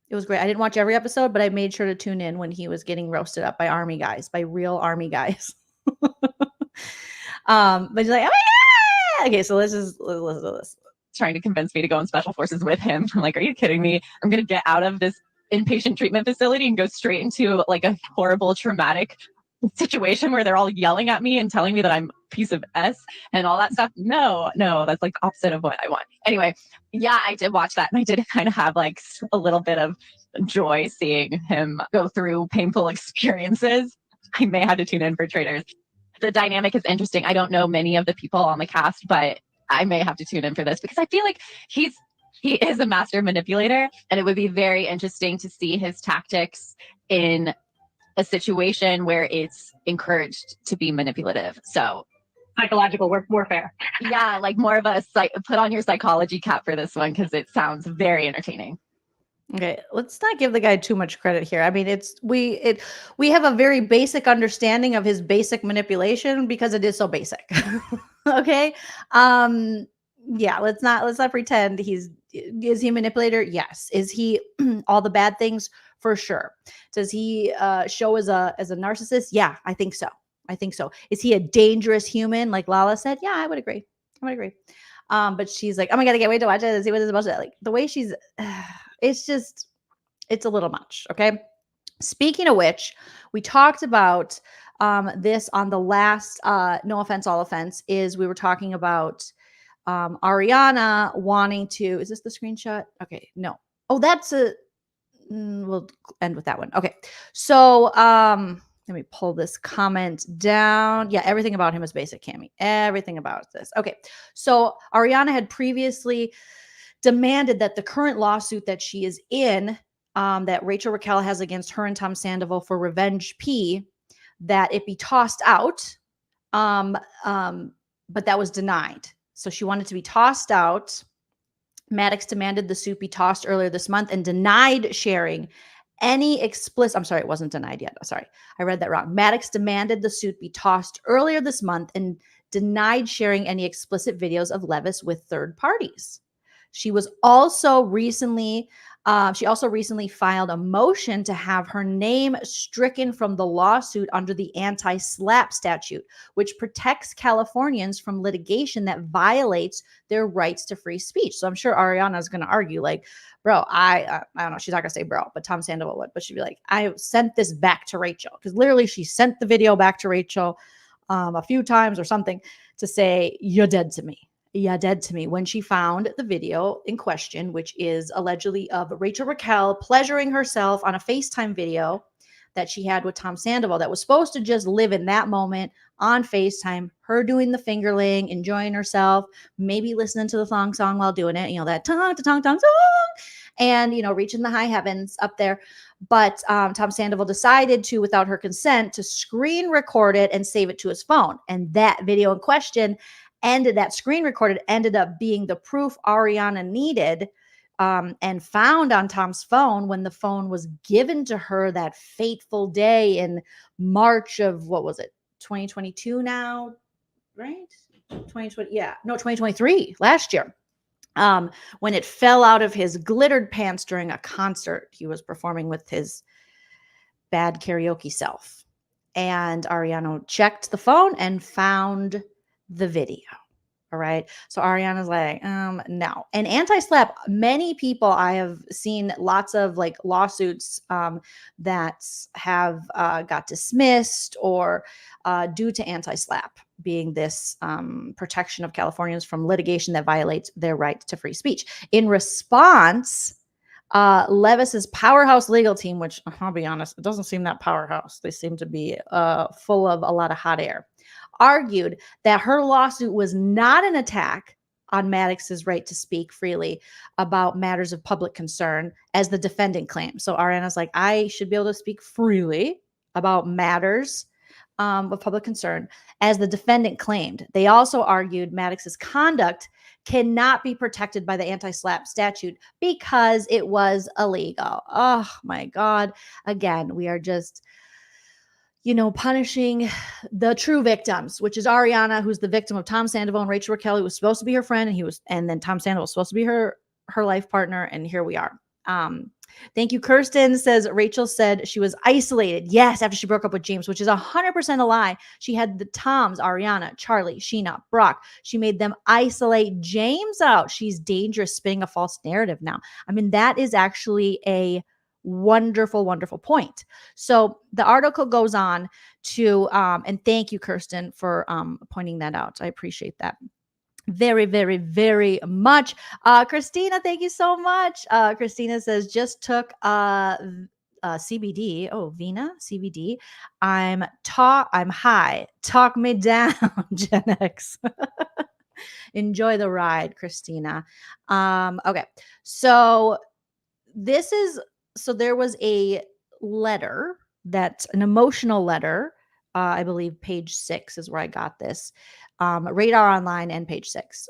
It was great. I didn't watch every episode, but I made sure to tune in when he was getting roasted up by army guys, by real army guys. But she's like, oh my God. Okay, so let's listen to this. Trying to convince me to go in Special Forces with him. I'm like, are you kidding me? I'm going to get out of this inpatient treatment facility and go straight into like a horrible, traumatic situation where they're all yelling at me and telling me that I'm a piece of S and all that stuff. No, that's like the opposite of what I want. Anyway, yeah, I did watch that, and I did kind of have like a little bit of joy seeing him go through painful experiences. I may have to tune in for Traitors. The dynamic is interesting. I don't know many of the people on the cast, but I may have to tune in for this because I feel like he's he is a master manipulator, and it would be very interesting to see his tactics in a situation where it's encouraged to be manipulative. So Psychological warfare. yeah, like more of a put on your psychology cap for this one because it sounds very entertaining. Okay, let's not give the guy too much credit here. I mean, we have a very basic understanding of his basic manipulation because it is so basic. Okay? Yeah, let's not pretend is he a manipulator? Yes. Is he all the bad things? For sure. Does he show as a narcissist? Yeah, I think so. I think so. Is he a dangerous human like Lala said? Yeah, I would agree. I would agree. But she's like, oh my god, I can't wait to watch it and see what it's about. Like the way she's it's a little much. Okay. Speaking of which, we talked about this on the last No Offense, All Offense, is we were talking about Ariana wanting to, is this the screenshot? Okay, no. Oh, that's we'll end with that one. Okay. So let me pull this comment down. Yeah, everything about him is basic, Cami. Everything about this. Okay. So Ariana had previously demanded that the current lawsuit that she is in, that Rachel Raquel has against her and Tom Sandoval for Revenge P, that it be tossed out. But that was denied. So she wanted to be tossed out. Maddox demanded the suit be tossed earlier this month and denied sharing any explicit, I'm sorry, it wasn't denied yet. Sorry, I read that wrong. Maddox demanded the suit be tossed earlier this month and denied sharing any explicit videos of Levis with third parties. She also recently filed a motion to have her name stricken from the lawsuit under the anti-SLAPP statute, which protects Californians from litigation that violates their rights to free speech. So I'm sure Ariana is going to argue like, bro, I don't know. She's not going to say bro, but Tom Sandoval would. But she'd be like, I sent this back to Rachel, because literally she sent the video back to Rachel a few times or something to say, you're dead to me. Yeah, dead to me, when she found the video in question, which is allegedly of Rachel Raquel pleasuring herself on a FaceTime video that she had with Tom Sandoval that was supposed to just live in that moment on FaceTime, her doing the fingerling, enjoying herself, maybe listening to the Thong song while doing it, that tong, tong, tong, song, and, reaching the high heavens up there. But Tom Sandoval decided to, without her consent, to screen record it and save it to his phone. And that video in question that screen recorded ended up being the proof Ariana needed and found on Tom's phone when the phone was given to her that fateful day in March of, what was it, 2022 now, right? 2023, last year. When it fell out of his glittered pants during a concert he was performing with his bad karaoke self. And Ariana checked the phone and found the video. All right. So Ariana's like, no. And anti-SLAPP, many people, I have seen lots of like lawsuits that have got dismissed or due to anti-SLAPP being this protection of Californians from litigation that violates their right to free speech. In response, Levis's powerhouse legal team, which I'll be honest, it doesn't seem that powerhouse. They seem to be full of a lot of hot air, argued that her lawsuit was not an attack on Maddox's right to speak freely about matters of public concern, as the defendant claims. So Ariana's like, I should be able to speak freely about matters of public concern, as the defendant claimed. They also argued Maddox's conduct cannot be protected by the anti-SLAPP statute because it was illegal. Oh my God. Again, we are just, punishing the true victims, which is Ariana, who's the victim of Tom Sandoval and Rachel Raquel, who was supposed to be her friend, and then Tom Sandoval was supposed to be her life partner, and here we are. Thank you. Kirsten says Rachel said she was isolated. Yes, after she broke up with James, which is 100% a lie. She had the Toms, Ariana, Charlie, Scheana, Brock. She made them isolate James out. She's dangerous, spinning a false narrative now. I mean, that is actually a wonderful, wonderful point. So the article goes on to, and thank you, Kirsten, for pointing that out. I appreciate that very, very, very much. Christina, thank you so much. Christina says, just took CBD. Oh, Vina, CBD. I'm high. Talk me down, Gen X. Enjoy the ride, Christina. Okay. So there was a letter, that's an emotional letter. I believe page 6 is where I got this. Radar Online and page 6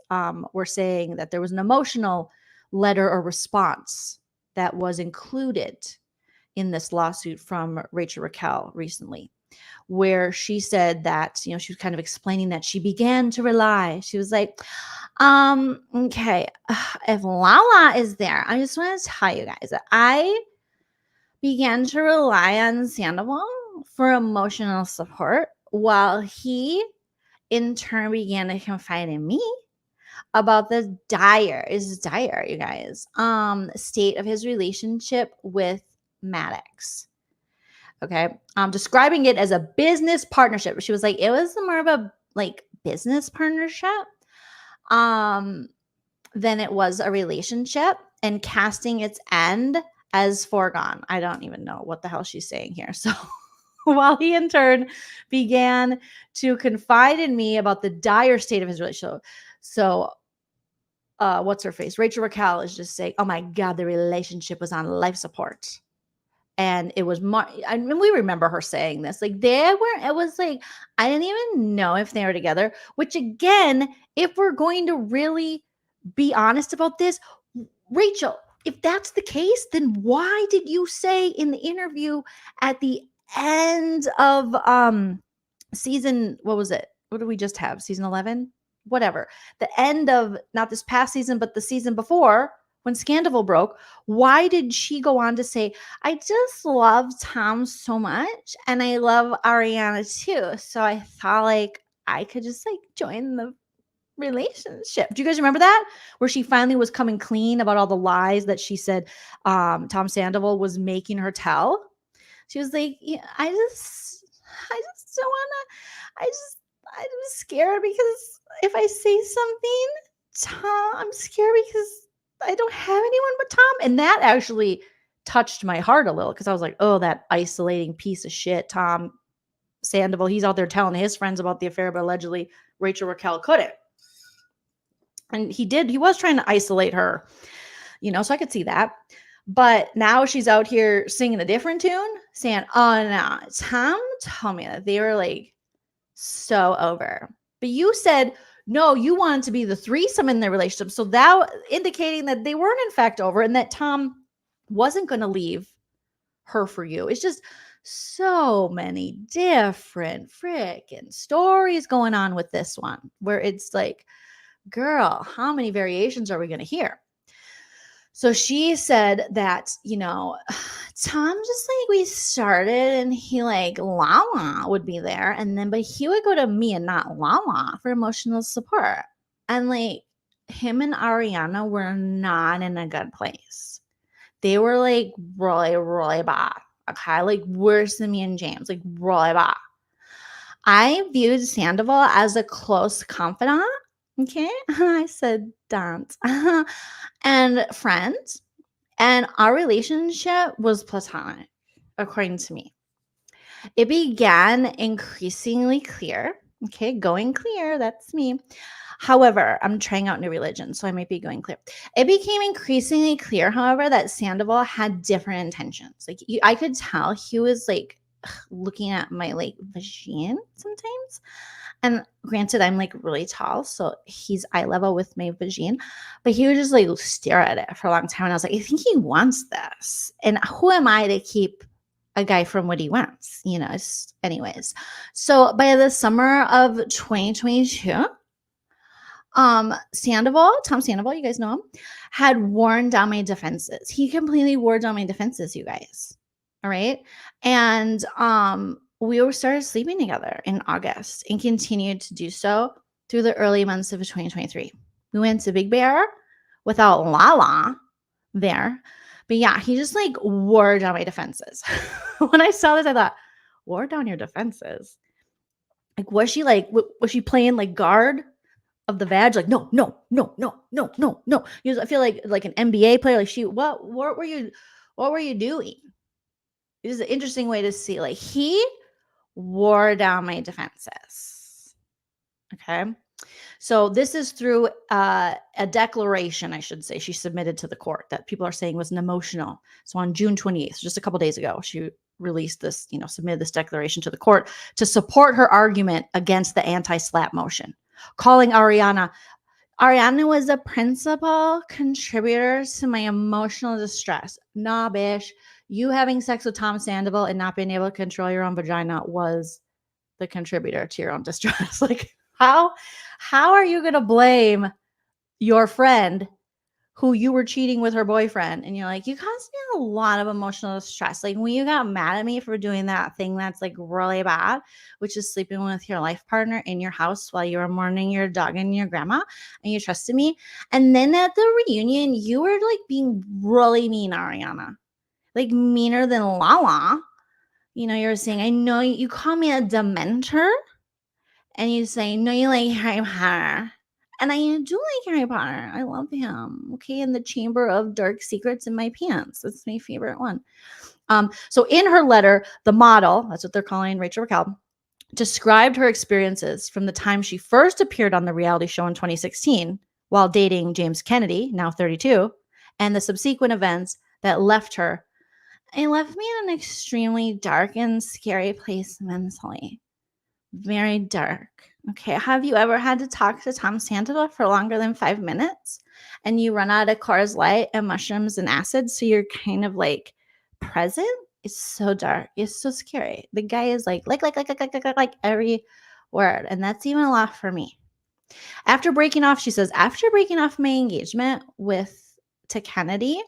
were saying that there was an emotional letter or response that was included in this lawsuit from Rachel Raquel recently, where she said that, she was kind of explaining that she began to rely. She was like, okay, if Lala is there, I just want to tell you guys that I began to rely on Sandoval for emotional support, while he in turn began to confide in me about the dire, you guys, state of his relationship with Maddox. Okay. Describing it as a business partnership. She was like, it was more of a business partnership than it was a relationship, and casting its end as foregone. I don't even know what the hell she's saying here. So while he in turn began to confide in me about the dire state of his relationship. So what's her face? Rachel Raquel is just saying, oh my God, the relationship was on life support. And it was I mean, we remember her saying this. It was like, I didn't even know if they were together, which again, if we're going to really be honest about this, Rachel, if that's the case, then why did you say in the interview at the end of season, what was it? What did we just have? Season 11? Whatever. The end of not this past season, but the season before, when Scandal broke, why did she go on to say, I just love Tom so much and I love Ariana too. So I thought I could just join the relationship. Do you guys remember that? Where she finally was coming clean about all the lies that she said Tom Sandoval was making her tell. She was like, yeah, I just don't wanna, I'm scared because if I say something, I'm scared because I don't have anyone but Tom. And that actually touched my heart a little, because I was like, oh, that isolating piece of shit, Tom Sandoval. He's out there telling his friends about the affair, but allegedly Rachel Raquel couldn't. And he was trying to isolate her, so I could see that. But now she's out here singing a different tune, saying, oh, no, Tom told me that they were so over. But you said, no, you wanted to be the threesome in their relationship. So that indicating that they weren't in fact over and that Tom wasn't going to leave her for you. It's just so many different freaking stories going on with this one, where it's like, girl, how many variations are we going to hear? So she said that, Tom just we started and he Lala would be there, and then but he would go to me and not Lala for emotional support. And him and Ariana were not in a good place. They were really, really bad. Okay, worse than me and James, really bad. I viewed Sandoval as a close confidant. Okay, I said don't. And friends. And our relationship was platonic, according to me. It began increasingly clear. Okay, going clear, that's me. However, I'm trying out new religion, so I might be going clear. It became increasingly clear, however, that Sandoval had different intentions. I could tell he was looking at my vagine sometimes. And granted, I'm really tall, so he's eye level with my vagine, but he would just stare at it for a long time. And I was like, I think he wants this. And who am I to keep a guy from what he wants? Anyways. So by the summer of 2022, Tom Sandoval, you guys know him, had worn down my defenses. He completely wore down my defenses, you guys. All right. And we started sleeping together in August and continued to do so through the early months of 2023. We went to Big Bear without Lala there. But yeah, he just wore down my defenses. When I saw this, I thought, wore down your defenses? Was she was she playing guard of the vag? No. I feel like an NBA player. What were you doing? It is an interesting way to see. He wore down my defenses. Okay. So this is through a declaration, I should say, she submitted to the court that people are saying was an emotional. So on June 28th, just a couple days ago, she released this, submitted this declaration to the court to support her argument against the anti-slap motion, calling Ariana was a principal contributor to my emotional distress. Nah, bitch. You having sex with Tom Sandoval and not being able to control your own vagina was the contributor to your own distress. Like, how are you going to blame your friend who you were cheating with her boyfriend? And you're like, you caused me a lot of emotional distress. Like, when you got mad at me for doing that thing that's like really bad, which is sleeping with your life partner in your house while you were mourning your dog and your grandma, and you trusted me. And then at the reunion, you were like being really mean, Ariana, like meaner than Lala. You were saying, I know you call me a dementor. And you say, no, you like Harry Potter. And I do like Harry Potter. I love him. Okay. In the Chamber of Dark Secrets in my pants. That's my favorite one. So in her letter, the model, that's what they're calling Rachel Raquel, described her experiences from the time she first appeared on the reality show in 2016 while dating James Kennedy, now 32, and the subsequent events that left her. It left me in an extremely dark and scary place mentally. Very dark. Okay. Have you ever had to talk to Tom Sandoval for longer than 5 minutes and you run out of Coors Light and mushrooms and acid? So you're kind of like present. It's so dark. It's so scary. The guy is like every word. And that's even a lot for me. After breaking off, she says, after breaking off my engagement to Kennedy,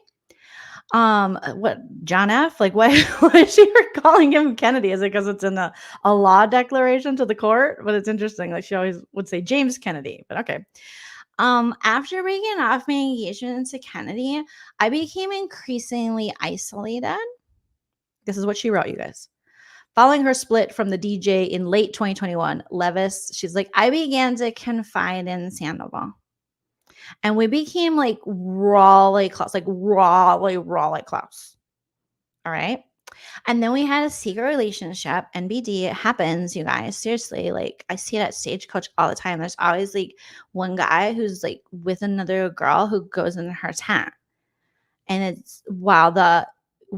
what, John F? Like, why is she calling him Kennedy? Is it because it's in a law declaration to the court? But it's interesting. Like, she always would say James Kennedy, but okay. After breaking off my engagement to Kennedy, I became increasingly isolated. This is what she wrote, you guys. Following her split from the DJ in late 2021, Levis, she's like, I began to confide in Sandoval. And we became like rawly close, rawly close. All right. And then we had a secret relationship. NBD, it happens, you guys. Seriously, like I see it at Stagecoach all the time. There's always like one guy who's like with another girl who goes in her tent. And it's while the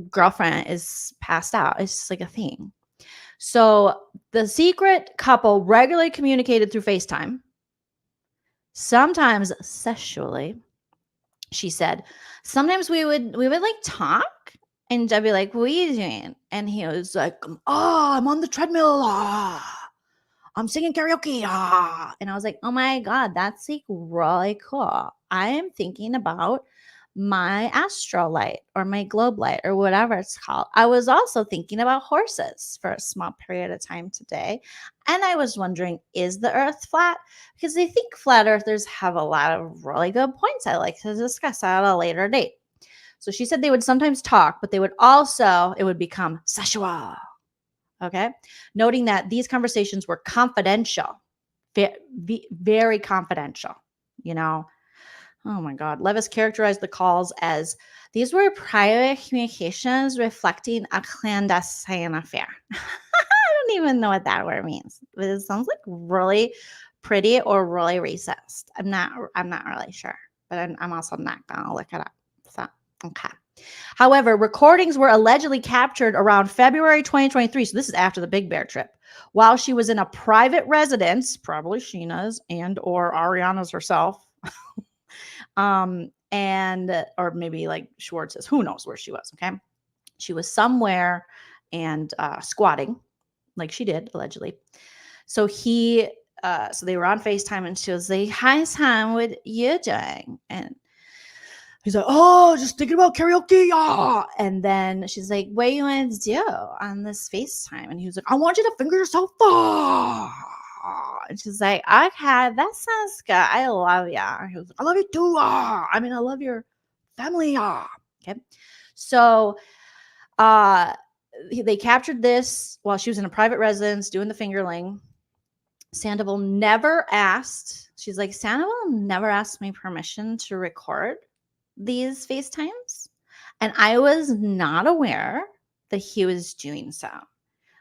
girlfriend is passed out. It's just like a thing. So the secret couple regularly communicated through FaceTime. Sometimes sexually, she said. Sometimes we would like talk, and I'd be like, "What are you doing?" And he was like, I'm on the treadmill. I'm singing karaoke. And I was like, "Oh my god, that's like really cool." I am thinking about my astral light or my globe light or whatever it's called. I was also thinking about horses for a small period of time today. And I was wondering, is the earth flat? Because I think flat earthers have a lot of really good points I like to discuss at a later date. So she said they would sometimes talk, but it would become sexual. Okay. Noting that these conversations were confidential, very confidential, Oh my God. Levis characterized the calls as these were private communications reflecting a clandestine affair. I don't even know what that word means, but it sounds like really pretty or really racist. I'm not really sure, but I'm also not going to look it up. So, okay. However, recordings were allegedly captured around February 2023. So this is after the Big Bear trip, while she was in a private residence, probably Scheana's and or Ariana's herself. Or maybe like Schwartz's, who knows where she was. Okay. She was somewhere and, squatting like she did allegedly. So so they were on FaceTime and she was like, hi, Sam, what you doing? And he's like, oh, just thinking about karaoke. And then she's like, what do you want to do on this FaceTime? And he was like, I want you to finger yourself. And she's like, okay, that sounds good. I love ya. He was like, I love you too. I love your family. Okay. So they captured this while she was in a private residence doing the fingerling. Sandoval never asked. She's like, Sandoval never asked me permission to record these FaceTimes. And I was not aware that he was doing so.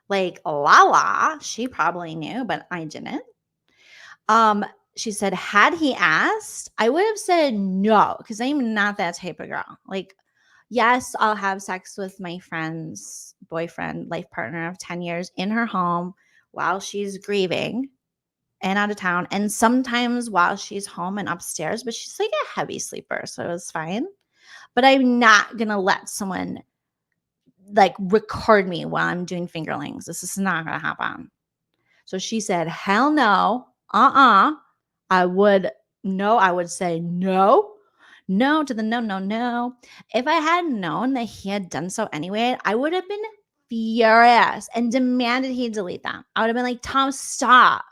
Like Lala, she probably knew, but I didn't. she said, had he asked, I would have said no, because I'm not that type of girl. Like, yes, I'll have sex with my friend's boyfriend, life partner of 10 years in her home while she's grieving and out of town. And sometimes while she's home and upstairs, but she's like a heavy sleeper. So it was fine. But I'm not going to let someone like record me while I'm doing fingerlings. This is not going to happen. So she said, hell no. I would say no. No to the no, no, no. If I had known that he had done so anyway, I would have been furious and demanded he delete them. I would have been like, Tom, stop.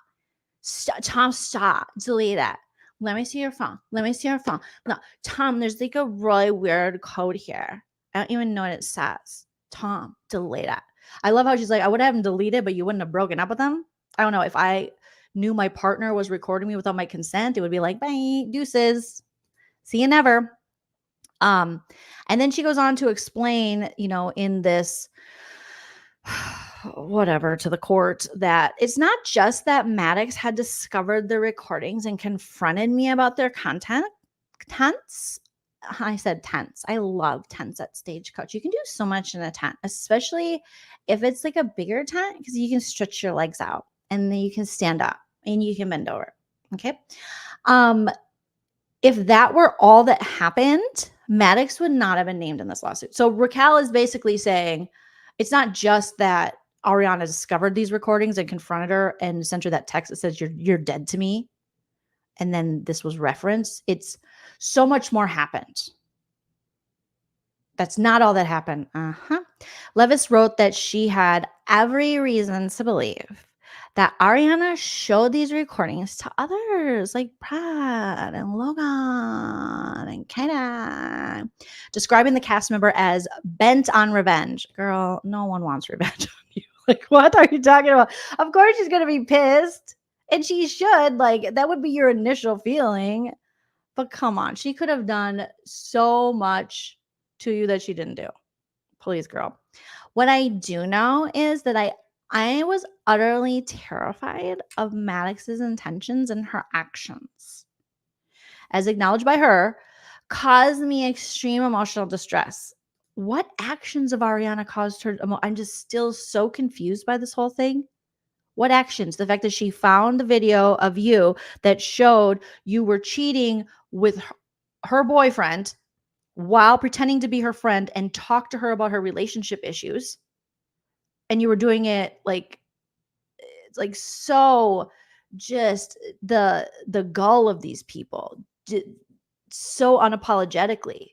Tom, stop. Delete it. Let me see your phone. Let me see your phone. No, Tom, there's like a really weird code here. I don't even know what it says. Tom, delete it. I love how she's like, I would have him deleted, but you wouldn't have broken up with them. I don't know. If I knew my partner was recording me without my consent, it would be like, bye, deuces. See you never. And then she goes on to explain, in this whatever to the court, that it's not just that Maddox had discovered the recordings and confronted me about their content. Tense. I said tense. I love tents at Stagecoach. You can do so much in a tent, especially if it's like a bigger tent, because you can stretch your legs out and then you can stand up and you can bend over. Okay. If that were all that happened, Maddox would not have been named in this lawsuit. So Raquel is basically saying it's not just that Ariana discovered these recordings and confronted her and sent her that text that says you're dead to me. And then this was referenced. It's so much more happened. That's not all that happened. Levis wrote that she had every reason to believe that Ariana showed these recordings to others like Brad and Logan and Kaida, describing the cast member as bent on revenge. Girl, no one wants revenge on you. Like, what are you talking about? Of course she's going to be pissed. And she should. Like, that would be your initial feeling. But come on. She could have done so much to you that she didn't do. Please, girl. What I do know is that I was utterly terrified of Maddox's intentions and her actions. As acknowledged by her, caused me extreme emotional distress. What actions of Ariana caused her? I'm just still so confused by this whole thing. What actions? The fact that she found the video of you that showed you were cheating with her boyfriend while pretending to be her friend and talked to her about her relationship issues. And you were doing it like, it's like so just the gall of these people so unapologetically.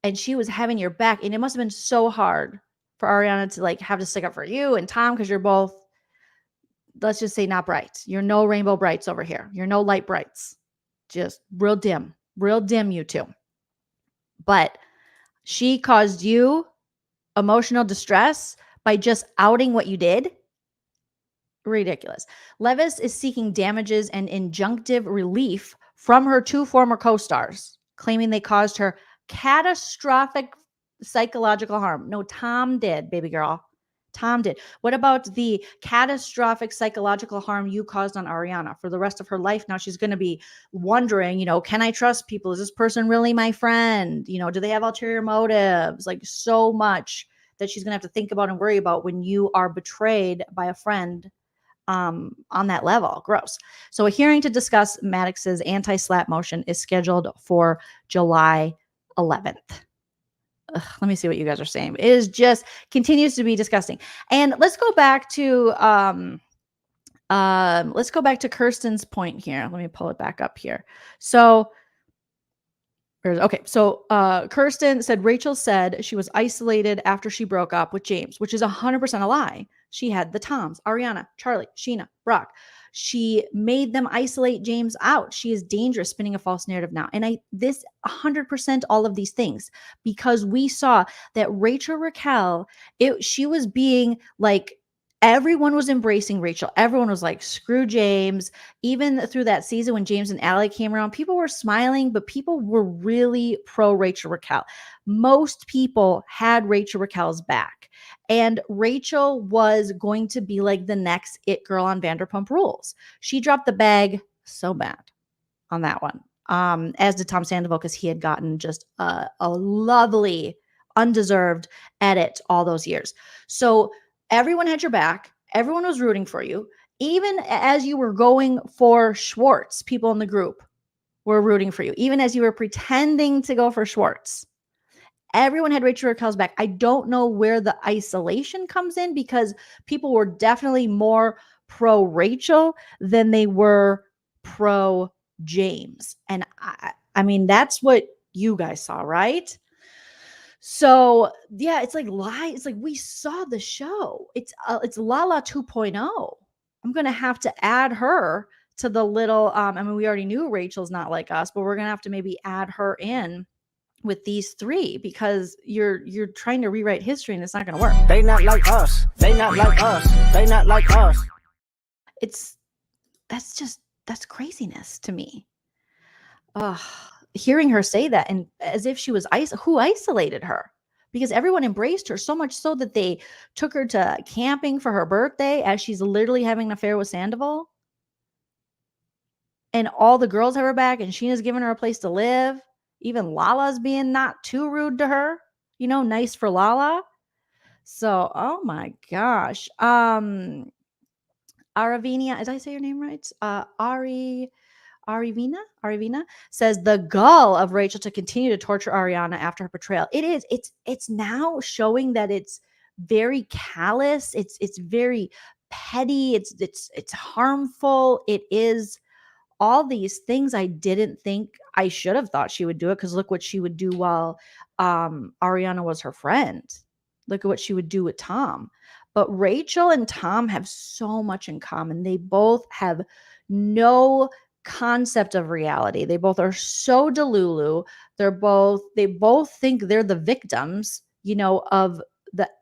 And she was having your back. And it must have been so hard for Ariana to like have to stick up for you and Tom, because you're both, let's just say, not bright. You're no rainbow brights over here. You're no light brights. Just real dim, you two. But she caused you emotional distress by just outing what you did. Ridiculous. Levis is seeking damages and injunctive relief from her two former co-stars, claiming they caused her catastrophic psychological harm. No, Tom did, baby girl. Tom did. What about the catastrophic psychological harm you caused on Ariana for the rest of her life? Now she's going to be wondering, can I trust people? Is this person really my friend? Do they have ulterior motives? Like, so much that she's going to have to think about and worry about when you are betrayed by a friend on that level. Gross. So a hearing to discuss Maddox's anti-slap motion is scheduled for July 11th. Let me see what you guys are saying. It is just continues to be disgusting. And let's go back to Kirsten's point here. Let me pull it back up here. So Kirsten said Rachel said she was isolated after she broke up with James, which is 100% a lie. She had the Toms, Ariana, Charlie, Scheana, Brock. She made them isolate James out. She is dangerous, spinning a false narrative now. And this 100% all of these things, because we saw that Raquel, she was being like, everyone was embracing Rachel. Everyone was like, screw James. Even through that season when James and Allie came around, people were smiling, but people were really pro Raquel. Most people had Raquel's back. And Rachel was going to be like the next it girl on Vanderpump Rules. She dropped the bag So bad on that one. As did Tom Sandoval, because he had gotten just a lovely, undeserved edit all those years. So everyone had your back. Everyone was rooting for you. Even as you were going for Schwartz, people in the group were rooting for you. Even as you were pretending to go for Schwartz, everyone had Rachel Raquel's back. I don't know where the isolation comes in, because people were definitely more pro Rachel than they were pro James. And I mean, that's what you guys saw, right? So yeah, it's like It's like we saw the show. It's Lala 2.0. I'm gonna have to add her to the little. I mean, we already knew Rachel's not like us, but we're gonna have to maybe add her in with these three, because you're trying to rewrite history and it's not gonna work. They not like us. They not like us. They not like us. That's craziness to me. Hearing her say that, and as if she was who isolated her, because everyone embraced her so much so that they took her to camping for her birthday as she's literally having an affair with Sandoval, and all the girls have her back, and Scheana's giving her a place to live. Even Lala's being not too rude to her, nice for Lala. So, oh my gosh. Aravina, did I say your name right? Arivina says the gall of Rachel to continue to torture Ariana after her betrayal. It's now showing that it's very callous. It's very petty. It's harmful. It is all these things I didn't think. I should have thought she would do it, because look what she would do while Ariana was her friend. Look at what she would do with Tom. But Rachel and Tom have so much in common. They both have no concept of reality. They both are so delulu. They both think they're the victims, of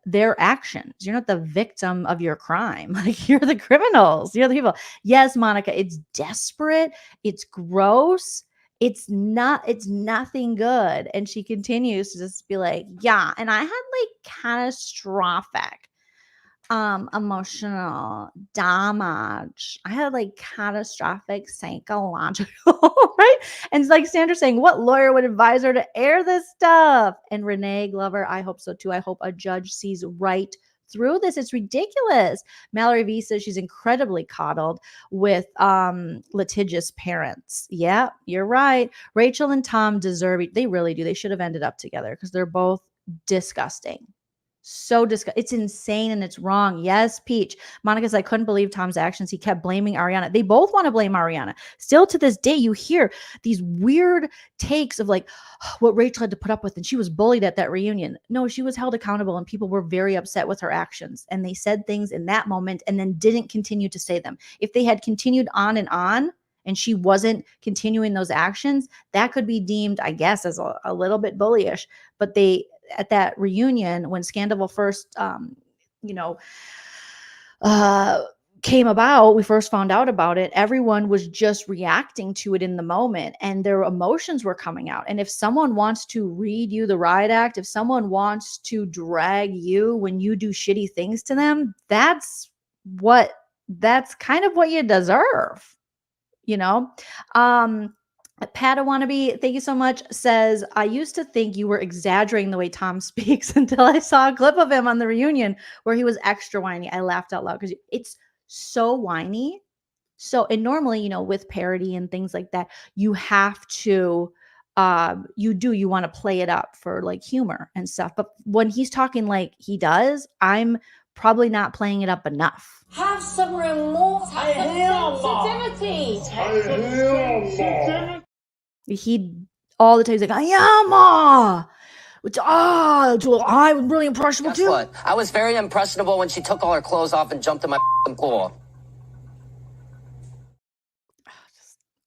their actions. You're not the victim of your crime. Like, you're the criminals. You're the people. Yes, Monica, it's desperate. It's gross. It's nothing good. And she continues to just be like, yeah. And I had like catastrophic emotional damage. I had like catastrophic psychological, right? And it's like Sandra saying, what lawyer would advise her to air this stuff? And Renee Glover, I hope so too. I hope a judge sees right through this. It's ridiculous. Mallory V says she's incredibly coddled with litigious parents. Yeah, you're right. Rachel and Tom deserve it. They really do. They should have ended up together, because they're both disgusting. So disgusting. It's insane and it's wrong. Yes, Peach. Monica says, I couldn't believe Tom's actions. He kept blaming Ariana. They both want to blame Ariana. Still to this day, you hear these weird takes of like what Rachel had to put up with, and she was bullied at that reunion. No, she was held accountable, and people were very upset with her actions. And they said things in that moment and then didn't continue to say them. If they had continued on and she wasn't continuing those actions, that could be deemed, I guess, as a little bit bullyish. But at that reunion, when Scandival first, came about, we first found out about it, everyone was just reacting to it in the moment, and their emotions were coming out. And if someone wants to read you the riot act, if someone wants to drag you when you do shitty things to them, that's kind of what you deserve, Padawannabe, thank you so much, says, I used to think you were exaggerating the way Tom speaks until I saw a clip of him on the reunion where he was extra whiny. I laughed out loud because it's so whiny. And normally, with parody and things like that, you have to, you want to play it up for like humor and stuff. But when he's talking like he does, I'm probably not playing it up enough. Have some remorse. Have some sensitivity. He all the time he's like, I am I'm really impressionable too. What? I was very impressionable when she took all her clothes off and jumped in my pool.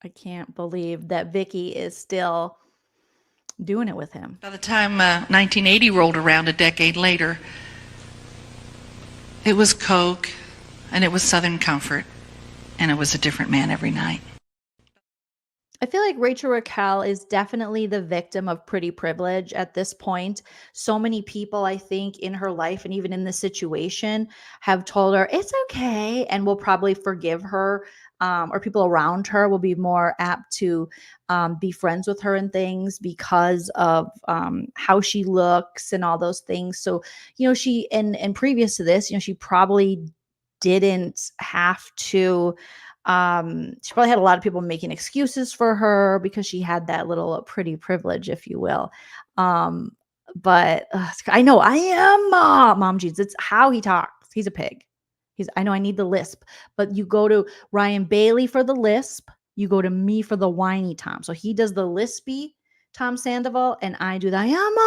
I can't believe that Vicky is still doing it with him. By the time 1980 rolled around a decade later, it was Coke, and it was Southern Comfort, and it was a different man every night. I feel like Rachel Raquel is definitely the victim of pretty privilege at this point. So many people, I think, in her life and even in this situation have told her it's okay and will probably forgive her or people around her will be more apt to be friends with her and things because of how she looks and all those things. So, she, and previous to this, she probably didn't have to, she probably had a lot of people making excuses for her because she had that little pretty privilege, if you will. But I know I am Mom Jeans. It's how he talks. He's a pig. I know I need the lisp, but you go to Ryan Bailey for the lisp. You go to me for the whiny Tom. So he does the lispy Tom Sandoval, and I do the I am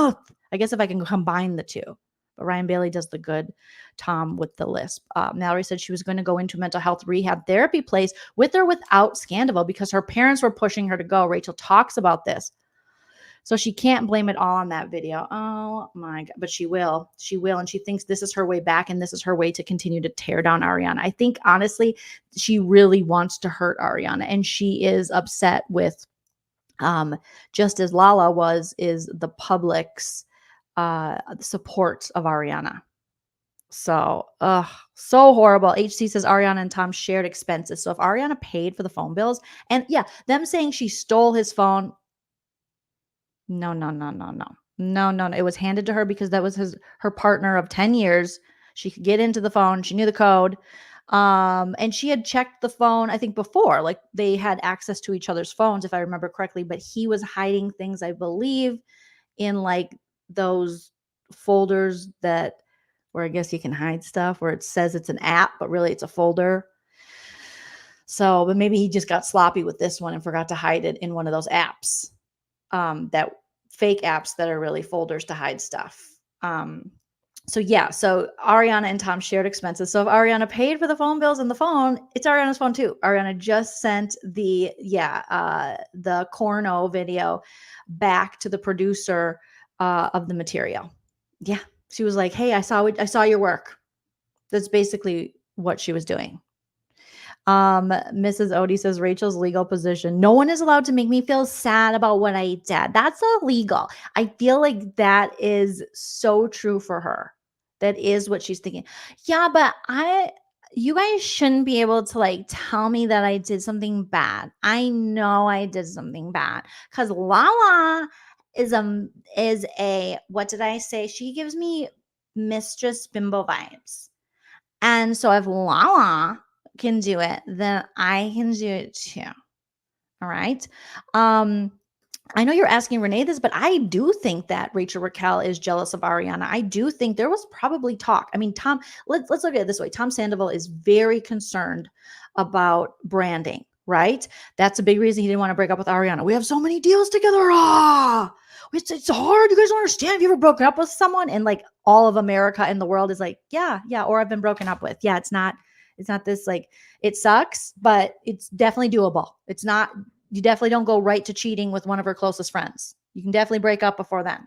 up. I guess if I can combine the two. But Ryan Bailey does the good Tom with the lisp. Mallory said she was going to go into mental health rehab therapy place with or without Scandival because her parents were pushing her to go. Rachel talks about this. So she can't blame it all on that video. Oh my God. But she will. She will. And she thinks this is her way back and this is her way to continue to tear down Ariana. I think, honestly, she really wants to hurt Ariana. And she is upset with, just as Lala is the public's support of Ariana. So, so horrible. HC says Ariana and Tom shared expenses. So if Ariana paid for the phone bills, and yeah, them saying she stole his phone, no. It was handed to her because that was her partner of 10 years. She could get into the phone. She knew the code. And she had checked the phone, I think, before. Like, they had access to each other's phones, if I remember correctly. But he was hiding things, I believe, in like those folders where I guess you can hide stuff, where it says it's an app, but really it's a folder. So, but maybe he just got sloppy with this one and forgot to hide it in one of those apps. That fake apps that are really folders to hide stuff. So Ariana and Tom shared expenses. So if Ariana paid for the phone bills and the phone, it's Ariana's phone too. Ariana just sent the Corno video back to the producer of the material. Yeah. She was like, hey, I saw your work. That's basically what she was doing. Mrs. Odie says Rachel's legal position. No one is allowed to make me feel sad about what I did. That's illegal. I feel like that is so true for her. That is what she's thinking. Yeah, but you guys shouldn't be able to like tell me that I did something bad. I know I did something bad because Lala is a what did I say? She gives me Mistress Bimbo vibes. And so if Lala can do it, then I can do it too. All right. I know you're asking Renee this, but I do think that Rachel Raquel is jealous of Ariana. I do think there was probably talk. I mean, Tom, let's look at it this way. Tom Sandoval is very concerned about branding, right? That's a big reason he didn't want to break up with Ariana. We have so many deals together. It's hard. You guys don't understand. Have you ever broken up with someone? And like all of America and the world is like, yeah. Or I've been broken up with. Yeah, it's not this like, it sucks, but it's definitely doable. It's not, you definitely don't go right to cheating with one of her closest friends. You can definitely break up before then.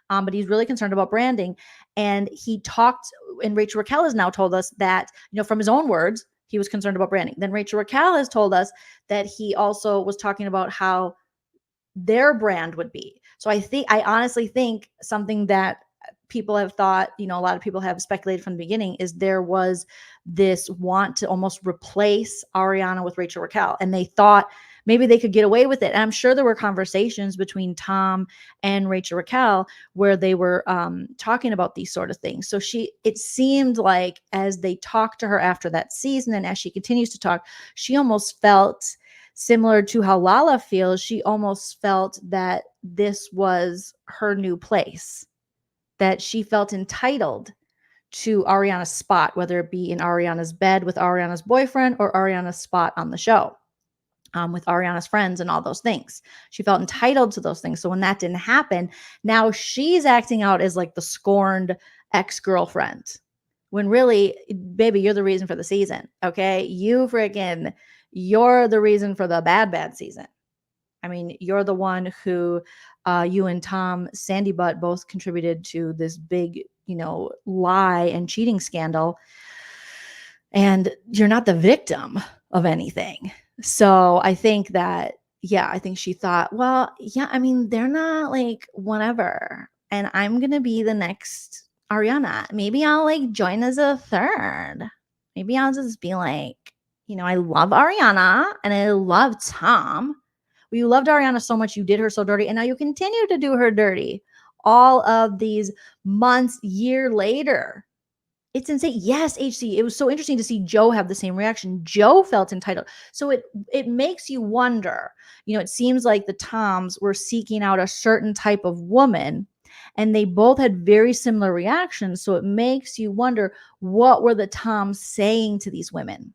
But he's really concerned about branding. And he talked, and Rachel Raquel has now told us that, from his own words, he was concerned about branding. Then Rachel Raquel has told us that he also was talking about how their brand would be. So I honestly think something that people have thought, a lot of people have speculated from the beginning is there was this want to almost replace Ariana with Rachel Raquel. And they thought maybe they could get away with it. And I'm sure there were conversations between Tom and Rachel Raquel where they were talking about these sort of things. So it seemed like as they talked to her after that season and as she continues to talk, she almost felt similar to how Lala feels. She almost felt that this was her new place, that she felt entitled to Ariana's spot, whether it be in Ariana's bed with Ariana's boyfriend or Ariana's spot on the show. With Ariana's friends and all those things. She felt entitled to those things. So when that didn't happen, now she's acting out as like the scorned ex-girlfriend. When really, baby, you're the reason for the season. Okay. You're the reason for the bad season. I mean, you're the one who you and Tom Sandy Butt both contributed to this big, lie and cheating scandal. And you're not the victim of anything. So I think that, I think she thought, well, yeah, I mean, they're not like whatever. And I'm going to be the next Ariana. Maybe I'll like join as a third. Maybe I'll just be like, I love Ariana and I love Tom. Well, you loved Ariana so much, you did her so dirty, and now you continue to do her dirty all of these months, year later. It's insane. Yes, HC. It was so interesting to see Joe have the same reaction. Joe felt entitled. So it makes you wonder. It seems like the Toms were seeking out a certain type of woman, and they both had very similar reactions. So it makes you wonder, what were the Toms saying to these women?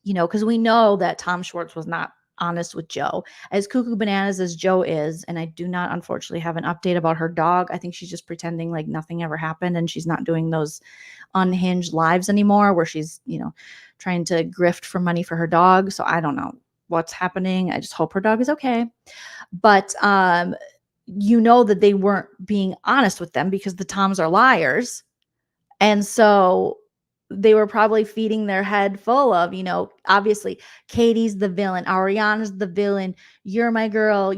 Because we know that Tom Schwartz was not honest with Joe. As cuckoo bananas as Joe is, and I do not unfortunately have an update about her dog. I think she's just pretending like nothing ever happened, and she's not doing those unhinged lives anymore where she's, trying to grift for money for her dog. So I don't know what's happening. I just hope her dog is okay. But that they weren't being honest with them because the Toms are liars. And so they were probably feeding their head full of, obviously Katie's the villain, Ariana's the villain, you're my girl,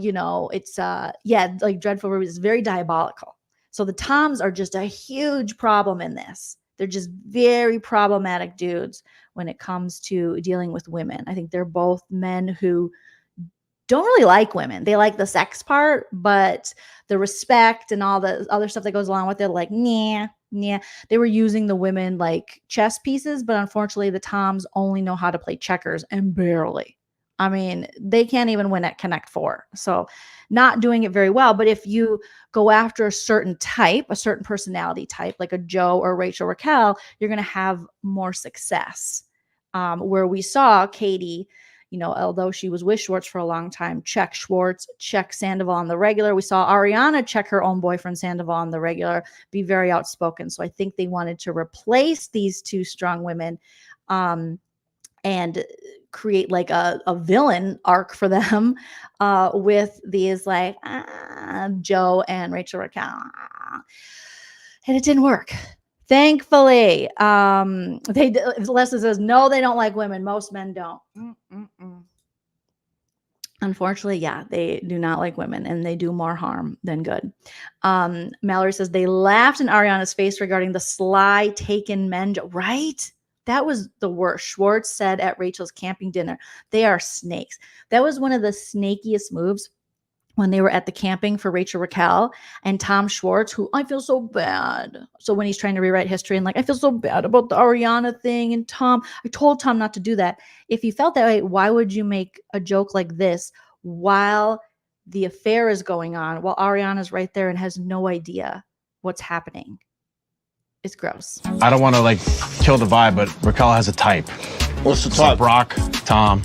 it's like Dreadful Ruby is very diabolical. So the Toms are just a huge problem in this. They're just very problematic dudes when it comes to dealing with women. I think they're both men who don't really like women. They like the sex part, but the respect and all the other stuff that goes along with it, like, nah. They were using the women like chess pieces, but unfortunately the Toms only know how to play checkers, and barely. I mean, they can't even win at Connect 4. So not doing it very well. But if you go after a certain type, a certain personality type, like a Joe or Rachel Raquel, you're going to have more success. Where we saw Katie, although she was with Schwartz for a long time, check Schwartz, check Sandoval on the regular. We saw Ariana check her own boyfriend Sandoval on the regular, be very outspoken. So I think they wanted to replace these two strong women and create like a villain arc for them with these like Joe and Rachel Raquel. And it didn't work. Thankfully, Leslie says, no, they don't like women. Most men don't. Unfortunately, yeah, they do not like women, and they do more harm than good. Mallory says they laughed in Ariana's face regarding the sly taken men. Right? That was the worst. Schwartz said at Rachel's camping dinner, they are snakes. That was one of the snakiest moves when they were at the camping for Rachel Raquel and Tom Schwartz, who I feel so bad. So when he's trying to rewrite history and like, I feel so bad about the Ariana thing. And Tom, I told Tom not to do that. If you felt that way, why would you make a joke like this while the affair is going on, while Ariana's right there and has no idea what's happening? It's gross. I don't want to like kill the vibe, but Raquel has a type. What's the So type? Brock, Tom,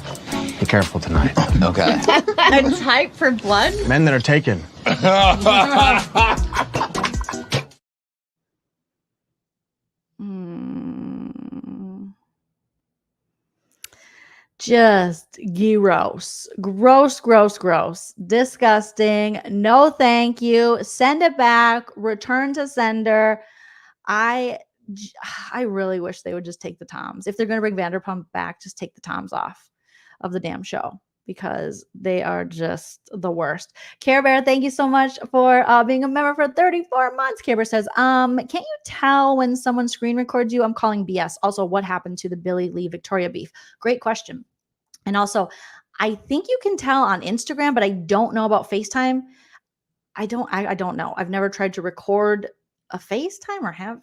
be careful tonight. Okay. A type for blood? Men that are taken. Just gross, disgusting. No, thank you. Send it back. Return to sender. I really wish they would just take the Toms. If they're going to bring Vanderpump back, just take the Toms off of the damn show because they are just the worst. Care Bear, thank you so much for being a member for 34 months. Care Bear says, can't you tell when someone screen records you? I'm calling BS. Also, what happened to the Billy Lee Victoria beef? Great question. And also, I think you can tell on Instagram, but I don't know about FaceTime. I don't know. I've never tried to record a FaceTime or have.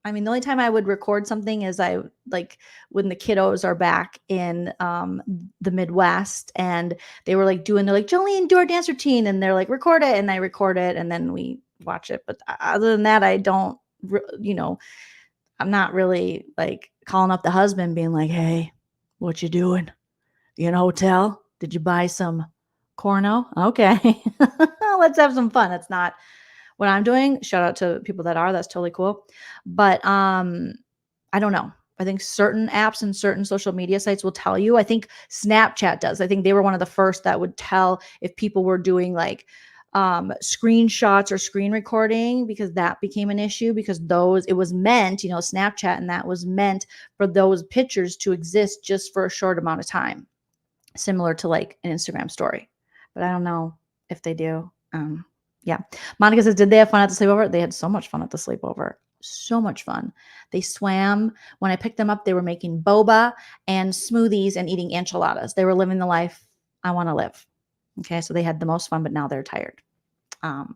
I mean, the only time I would record something is like when the kiddos are back in the Midwest and they were like they're like, Joleen, do our dance routine. And they're like, record it. And I record it and then we watch it. But other than that, I don't, I'm not really like calling up the husband being like, hey, what you doing? You in a hotel? Did you buy some corno? Okay. Let's have some fun. That's not what I'm doing. Shout out to people that are. That's totally cool. But I don't know. I think certain apps and certain social media sites will tell you. I think Snapchat does. I think they were one of the first that would tell if people were doing like screenshots or screen recording, because that became an issue because it was meant, Snapchat, and that was meant for those pictures to exist just for a short amount of time, similar to like an Instagram story. But I don't know if they do. Yeah. Monica says, did they have fun at the sleepover? They had so much fun at the sleepover. So much fun. They swam. When I picked them up, they were making boba and smoothies and eating enchiladas. They were living the life I want to live. Okay, so they had the most fun, but now they're tired.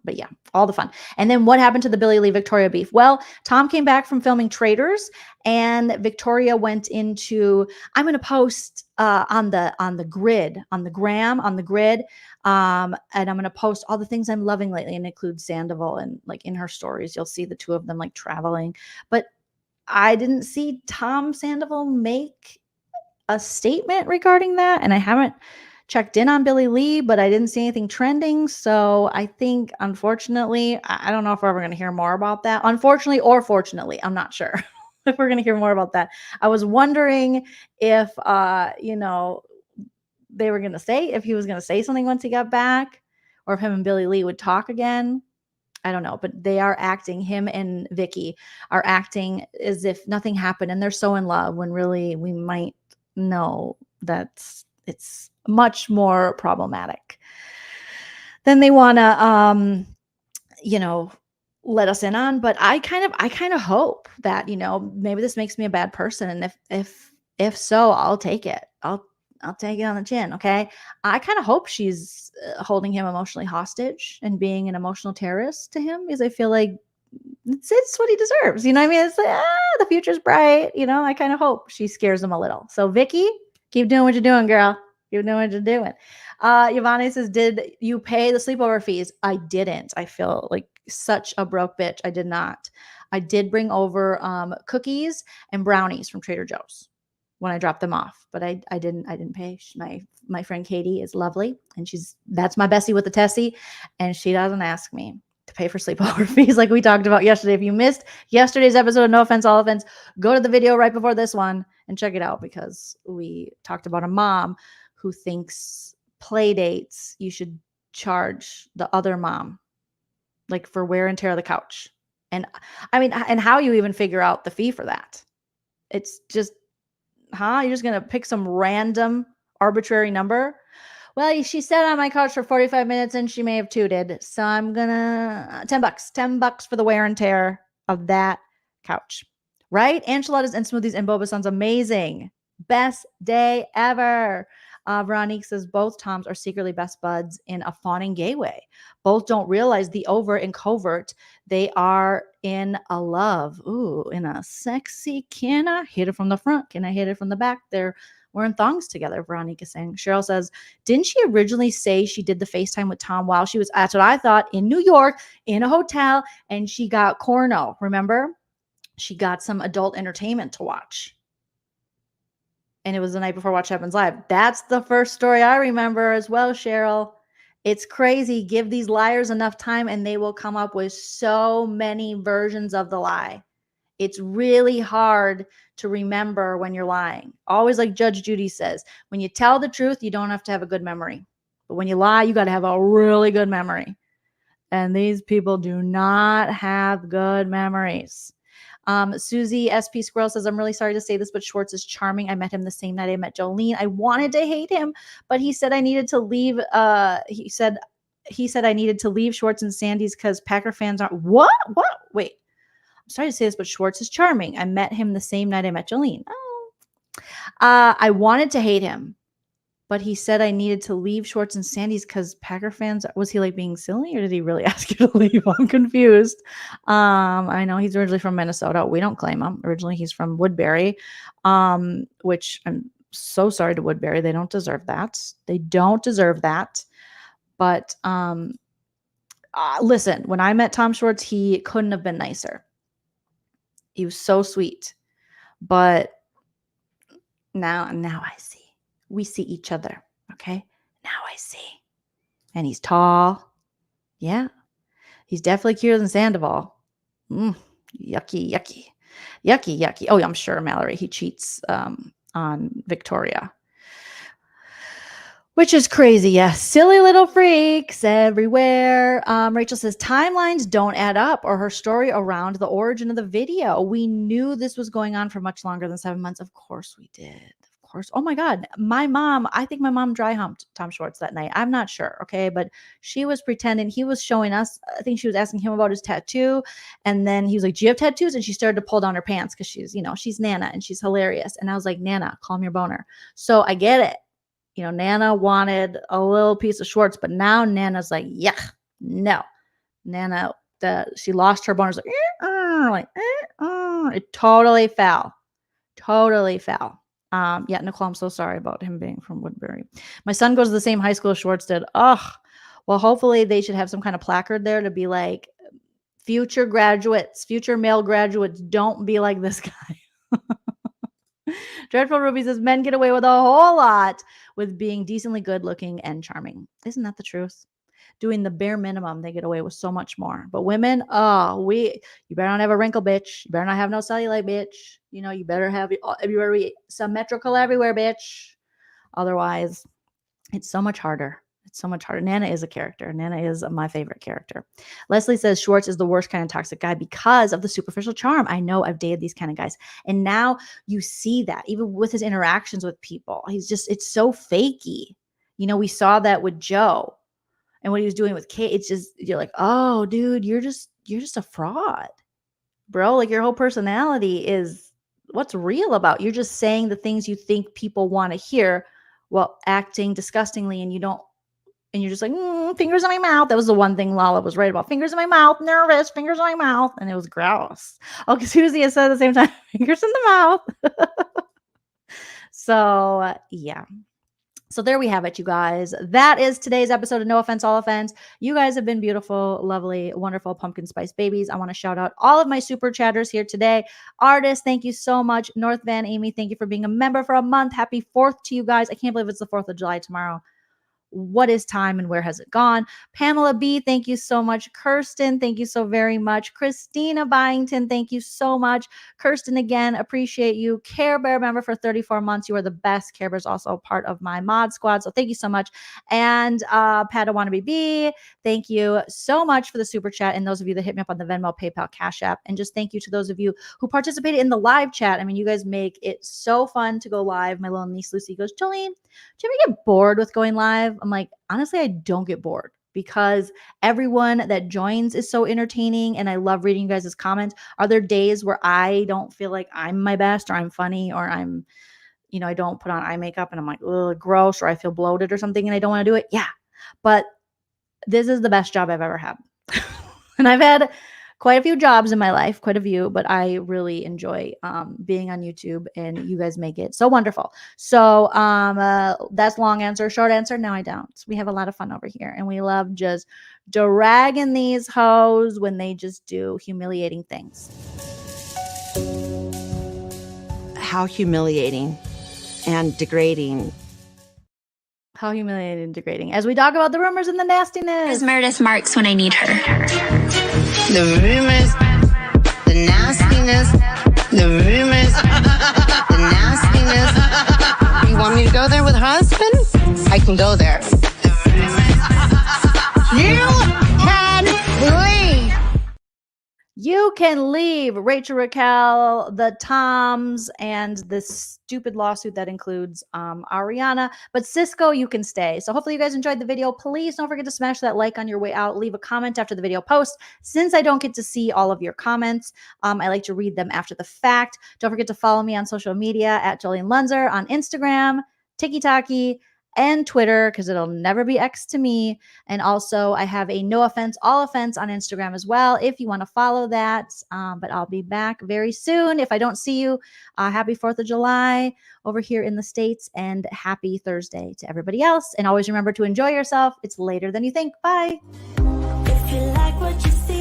But yeah, all the fun. And then what happened to the Billy Lee Victoria beef? Well, Tom came back from filming Traitors, and Victoria went into, I'm going to post on the grid, on the gram, on the grid. And I'm going to post all the things I'm loving lately, and include Sandoval, and like in her stories, you'll see the two of them like traveling. But I didn't see Tom Sandoval make a statement regarding that, and I haven't checked in on Billy Lee, but I didn't see anything trending. So I think, unfortunately, I don't know if we're ever going to hear more about that. Unfortunately or fortunately, I'm not sure if we're going to hear more about that. I was wondering if, they were going to say, if he was going to say something once he got back, or if him and Billy Lee would talk again. I don't know, but they are acting, him and Vicky are acting as if nothing happened, and they're so in love, when really we might know that it's much more problematic than they want to, let us in on. But I kind of hope that, maybe this makes me a bad person. And if so, I'll take it. I'll take it on the chin. Okay. I kind of hope she's holding him emotionally hostage and being an emotional terrorist to him, because I feel like it's what he deserves. You know what I mean? It's like, the future's bright. I kind of hope she scares him a little. So Vicky, keep doing what you're doing, girl. Keep doing what you're doing. Yvonne says, did you pay the sleepover fees? I didn't. I feel like such a broke bitch. I did not. I did bring over cookies and brownies from Trader Joe's when I dropped them off, but I didn't pay. My friend Katie is lovely, and that's my bestie with the Tessie, and she doesn't ask me to pay for sleepover fees like we talked about yesterday. If you missed yesterday's episode, No Offense, All Offense, go to the video right before this one and check it out, because we talked about a mom who thinks play dates, you should charge the other mom, like for wear and tear of the couch. And I mean, and how you even figure out the fee for that. It's just, you're just going to pick some random arbitrary number. Well, she sat on my couch for 45 minutes and she may have tooted. So I'm going to $10 for the wear and tear of that couch. Right? Enchiladas and smoothies and boba sounds amazing. Best day ever. Veronique says both Toms are secretly best buds in a fawning gay way. Both don't realize the overt and covert. They are in a love. Ooh, in a sexy, can I hit it from the front? Can I hit it from the back? They're wearing thongs together, Veronique is saying. Cheryl says, didn't she originally say she did the FaceTime with Tom while she was, that's what I thought, in New York, in a hotel, and she got corno, remember? She got some adult entertainment to watch. And it was the night before Watch Happens Live. That's the first story I remember as well, Cheryl. It's crazy. Give these liars enough time and they will come up with so many versions of the lie. It's really hard to remember when you're lying. Always, like Judge Judy says, when you tell the truth, you don't have to have a good memory. But when you lie, you got to have a really good memory. And these people do not have good memories. Susie SP Squirrel says, I'm really sorry to say this, but Schwartz is charming. I met him the same night I met Joleen. I wanted to hate him, but he said I needed to leave. He said I needed to leave Schwartz and Sandy's because Packer fans aren't. What? Wait. I'm sorry to say this, but Schwartz is charming. I met him the same night I met Joleen. Oh. I wanted to hate him, but he said I needed to leave Schwartz and Sandy's because Packer fans, was he like being silly or did he really ask you to leave? I'm confused. I know he's originally from Minnesota. We don't claim him. Originally, he's from Woodbury, which I'm so sorry to Woodbury. They don't deserve that. They don't deserve that. But listen, when I met Tom Schwartz, he couldn't have been nicer. He was so sweet. But now I see. We see each other. Okay. Now I see. And he's tall. Yeah. He's definitely cuter than Sandoval. Yucky. Oh, yeah, I'm sure, Mallory. He cheats on Victoria. Which is crazy. Yeah. Silly little freaks everywhere. Rachel says timelines don't add up, or her story around the origin of the video. We knew this was going on for much longer than 7 months. Of course we did. course. Oh my God. I think my mom dry humped Tom Schwartz that night. I'm not sure. Okay. But she was pretending. He was showing us, I think she was asking him about his tattoo. And then he was like, do you have tattoos? And she started to pull down her pants because she's Nana and she's hilarious. And I was like, Nana, calm your boner. So I get it. Nana wanted a little piece of Schwartz, but now Nana's like, yeah, no. Nana, she lost her boners. It totally fell. Yeah, Nicole, I'm so sorry about him being from Woodbury. My son goes to the same high school as Schwartz did. Well, hopefully they should have some kind of placard there to be like, future male graduates, don't be like this guy. Dreadful Ruby says men get away with a whole lot with being decently good looking and charming. Isn't that the truth? Doing the bare minimum, they get away with so much more. But women, you better not have a wrinkle, bitch. You better not have no cellulite, bitch. You better be symmetrical everywhere, bitch. Otherwise, it's so much harder. Nana is a character. Nana is my favorite character. Leslie says Schwartz is the worst kind of toxic guy because of the superficial charm. I know I've dated these kind of guys. And now you see that even with his interactions with people. It's so fakey. We saw that with Joe and what he was doing with Kate. It's just, you're like, oh, dude, you're just a fraud, bro. Like your whole personality is what's real about. You're just saying the things you think people want to hear while acting disgustingly. And you're just like, fingers in my mouth. That was the one thing Lala was right about. Fingers in my mouth, nervous, fingers in my mouth. And it was gross. Oh, because Susie has said at the same time, fingers in the mouth. So, yeah. So there we have it, you guys. That is today's episode of No Offense, All Offense. You guys have been beautiful, lovely, wonderful pumpkin spice babies. I want to shout out all of my super chatters here today. Artists, thank you so much. North Van Amy, thank you for being a member for a month. Happy 4th to you guys. I can't believe it's the 4th of July tomorrow. What is time and where has it gone? Pamela B, thank you so much. Kirsten, thank you so very much. Christina Byington, thank you so much. Kirsten, again, appreciate you. Care Bear member for 34 months. You are the best. Care Bear is also part of my mod squad, so thank you so much. And Padawan BB, thank you so much for the super chat. And those of you that hit me up on the Venmo, PayPal, Cash App. And just thank you to those of you who participated in the live chat. I mean, you guys make it so fun to go live. My little niece Lucy goes, Jolene, do you ever get bored with going live? I'm like, honestly, I don't get bored because everyone that joins is so entertaining and I love reading you guys' comments. Are there days where I don't feel like I'm my best or I'm funny or I'm, I don't put on eye makeup and I'm like, ugh, gross, or I feel bloated or something and I don't want to do it? Yeah. But this is the best job I've ever had. And I've had quite a few jobs in my life, quite a few, but I really enjoy being on YouTube and you guys make it so wonderful. So that's long answer. Short answer, no, I don't. We have a lot of fun over here and we love just dragging these hoes when they just do humiliating things. How humiliating and degrading. How humiliating and degrading. As we talk about the rumors and the nastiness. Where's Meredith Marks when I need her? The rumors, the nastiness, the rumors, the nastiness. You want me to go there with her husband? I can go there. You can leave. You can leave. Rachel Raquel, the Toms, and this stupid lawsuit that includes Ariana. But Cisco, you can stay. So hopefully you guys enjoyed the video. Please don't forget to smash that like on your way out. Leave a comment after the video post. Since I don't get to see all of your comments, I like to read them after the fact. Don't forget to follow me on social media at Joleen Lunzer on Instagram, TikTok, and Twitter, because it'll never be X to me. And also I have a No Offense, All Offense on Instagram as well, if you want to follow that. But I'll be back very soon. If I don't see you, happy 4th of July over here in the States, and happy Thursday to everybody else. And always remember to enjoy yourself. It's later than you think. Bye. If you like what you see.